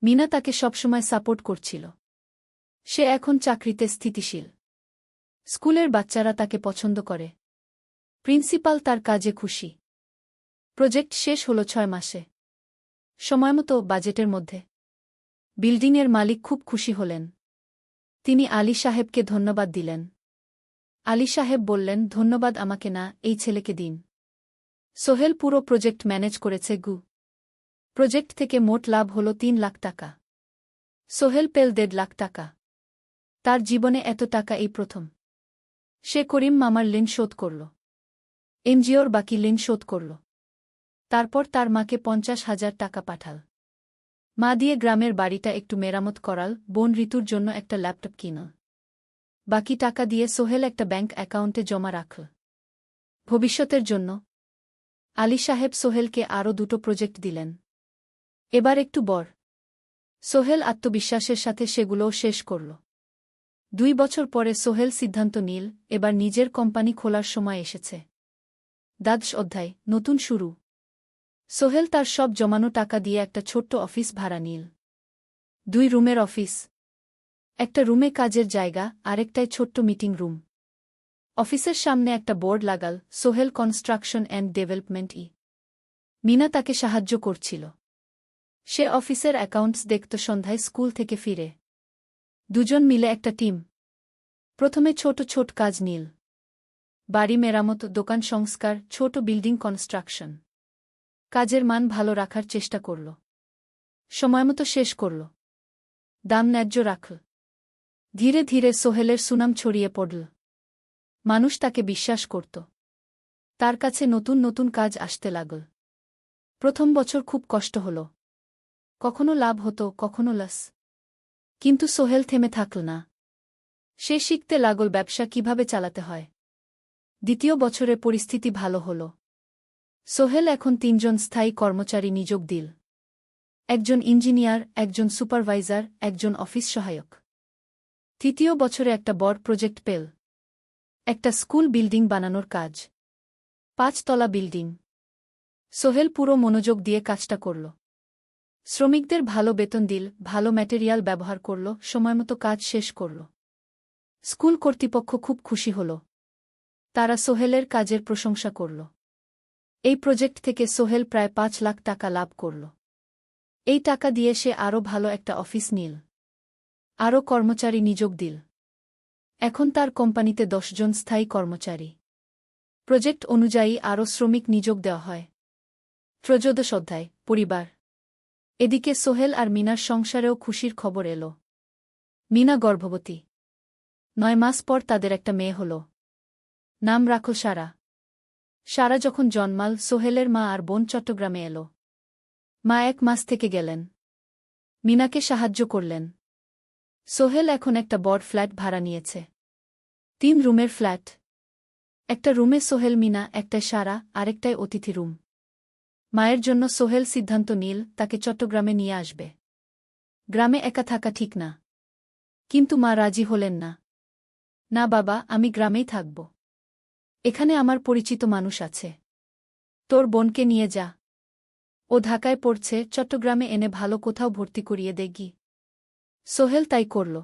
মিনা তাকে সবসময় সাপোর্ট করছিল। সে এখন চাকরিতে স্থিতিশীল। স্কুলের বাচ্চারা তাকে পছন্দ করে। প্রিন্সিপাল তার কাজে খুশি। প্রজেক্ট শেষ হল 6 মাসে। সময়মতো, বাজেটের মধ্যে। বিল্ডিংয়ের মালিক খুব খুশি হলেন। তিনি আলী সাহেবকে ধন্যবাদ দিলেন। আলী সাহেব বললেন, ধন্যবাদ আমাকে না, এই ছেলেকে দিন। সোহেল পুরো প্রজেক্ট ম্যানেজ করেছে। প্রজেক্ট থেকে মোট লাভ হল 3 লাখ টাকা। সোহেল পেল 1.5 লাখ টাকা। তার জীবনে এত টাকা এই প্রথম। সে করিম মামার ঋণ শোধ করল। এনজিওর বাকি ঋণ শোধ করল। তারপর তার মাকে 50,000 টাকা পাঠাল। মা দিয়ে গ্রামের বাড়িটা একটু মেরামত করাল, বোন ঋতুর জন্য একটা ল্যাপটপ কিনল। বাকি টাকা দিয়ে সোহেল একটা ব্যাংক অ্যাকাউন্টে জমা রাখল, ভবিষ্যতের জন্য। আলী সাহেব সোহেলকে আরও 2টো প্রজেক্ট দিলেন, এবার একটু বড়। সোহেল আত্মবিশ্বাসের সাথে সেগুলোও শেষ করল। 2 বছর পরে সোহেল সিদ্ধান্ত নিল, এবার নিজের কোম্পানি খোলার সময় এসেছে। 10 অধ্যায়, নতুন শুরু। সোহেল তার সব জমানো টাকা দিয়ে একটা ছোট্ট অফিস ভাড়া নিল। 2 রুমের অফিস। একটা রুমে কাজের জায়গা, আরেকটায় ছোট্ট মিটিং রুম। অফিসের সামনে একটা বোর্ড লাগাল, Sohel construction and development. Mina তাকে সাহায্য করছিল। সে অফিসের অ্যাকাউন্টস দেখত সন্ধ্যায় স্কুল থেকে ফিরে। দুজন মিলে একটা টিম। প্রথমে ছোট ছোট কাজ নিল। বাড়ি মেরামত, দোকান সংস্কার, ছোট বিল্ডিং কনস্ট্রাকশন। কাজের মান ভালো রাখার চেষ্টা করল। সময়মতো শেষ করল। দাম ন্যায্য রাখল। ধীরে ধীরে সোহেলের সুনাম ছড়িয়ে পড়ল। মানুষ তাকে বিশ্বাস করত। তার কাছে নতুন নতুন কাজ আসতে লাগল। প্রথম বছর খুব কষ্ট হল। কখনো লাভ হতো, কখনো লস। কিন্তু সোহেল থেমে থাকল না। সে শিখতে লাগল ব্যবসা কিভাবে চালাতে হয়। দ্বিতীয় বছরে পরিস্থিতি ভালো হল। সোহেল এখন ৩ জন স্থায়ী কর্মচারী নিযোগ দিল। একজন ইঞ্জিনিয়ার, একজন সুপারভাইজার, একজন অফিস সহায়ক। তৃতীয় বছরে একটা বড় প্রজেক্ট পেল। একটা স্কুল বিল্ডিং বানানোর কাজ। ৫ তলা বিল্ডিং। সোহেল পুরো মনোযোগ দিয়ে কাজটা করল। শ্রমিকদের ভালো বেতন দিল, ভালো ম্যাটেরিয়াল ব্যবহার করল, সময়মতো কাজ শেষ করল। স্কুল কর্তৃপক্ষ খুব খুশি হল। তারা সোহেলের কাজের প্রশংসা করল। এই প্রজেক্ট থেকে সোহেল প্রায় ৫ লাখ টাকা লাভ করল। এই টাকা দিয়ে সে আরও ভালো একটা অফিস নিল। আরও কর্মচারী নিযোগ দিল। এখন তার কোম্পানিতে ১০ জন স্থায়ী কর্মচারী। প্রজেক্ট অনুযায়ী আরও শ্রমিক নিযোগ দেওয়া হয়। ত্রয়োদশ অধ্যায়, পরিবার। এদিকে সোহেল আর মিনার সংসারেও খুশির খবর এল। মিনা গর্ভবতী। ৯ মাস পর তাদের একটা মেয়ে হল। নাম রাখল সারা। সারা যখন জন্মাল, সোহেলের মা আর বোন চট্টগ্রামে এল। মা ১ মাস থেকে গেলেন। মিনাকে সাহায্য করলেন। সোহেল এখন একটা বড় ফ্ল্যাট ভাড়া নিয়েছে। ৩ রুমের ফ্ল্যাট। একটা রুমে সোহেল, মিনা, একটায় সারা, আরেকটায় অতিথি রুম। মায়ের জন্য সোহেল সিদ্ধান্ত নিল তাকে চট্টগ্রামে নিয়ে আসবে। গ্রামে একা থাকা ঠিক না। কিন্তু মা রাজি হলেন না। না বাবা, আমি গ্রামেই থাকব। এখানে আমার পরিচিত মানুষ আছে। তোর বোনকে নিয়ে যা। ও ঢাকায় পড়ছে, চট্টগ্রামে এনে ভালো কোথাও ভর্তি করিয়ে দেগি। সোহেল তাই করল।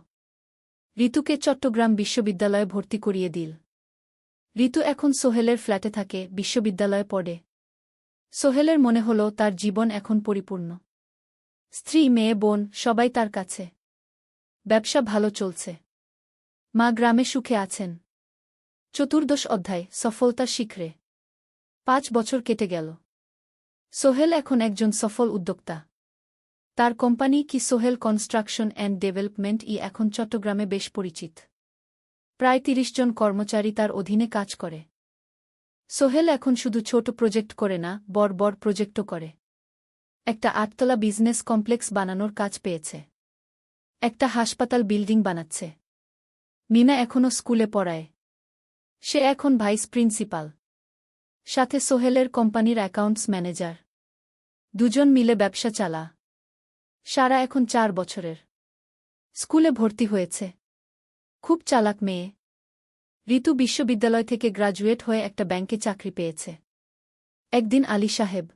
ঋতুকে চট্টগ্রাম বিশ্ববিদ্যালয়ে ভর্তি করিয়ে দিল। ঋতু এখন সোহেলের ফ্ল্যাটে থাকে, বিশ্ববিদ্যালয়ে পড়ে। সোহেলের মনে হল তার জীবন এখন পরিপূর্ণ। স্ত্রী, মেয়ে, বোন সবাই তার কাছে। ব্যবসা ভালো চলছে। মা গ্রামে সুখে আছেন। চতুর্দশ অধ্যায়, সফলতার শিখরে। ৫ বছর কেটে গেল। সোহেল এখন একজন সফল উদ্যোক্তা। তার কোম্পানি কি সোহেল কনস্ট্রাকশন অ্যান্ড ডেভেলপমেন্ট এখন চট্টগ্রামে বেশ পরিচিত। প্রায় ৩০ জন কর্মচারী তার অধীনে কাজ করে। সোহেল এখন শুধু ছোট প্রজেক্ট করে না, বড় বড় প্রজেক্টও করে। একটা ৮ তলা বিজনেস কমপ্লেক্স বানানোর কাজ পেয়েছে। একটা হাসপাতাল বিল্ডিং বানাচ্ছে। মিনা এখনও স্কুলে পড়ায়। সে এখন ভাইস প্রিন্সিপাল। সাথে সোহেলের কোম্পানির অ্যাকাউন্টস ম্যানেজার। দুজন মিলে ব্যবসা চালা। সারা এখন ৪ বছরের। স্কুলে ভর্তি হয়েছে। খুব চালাক মেয়ে। ঋতু বিশ্ববিদ্যালয় থেকে গ্রাজুয়েট হয়ে একটা ব্যাংকে চাকরি পেয়েছে। একদিন আলী সাহেব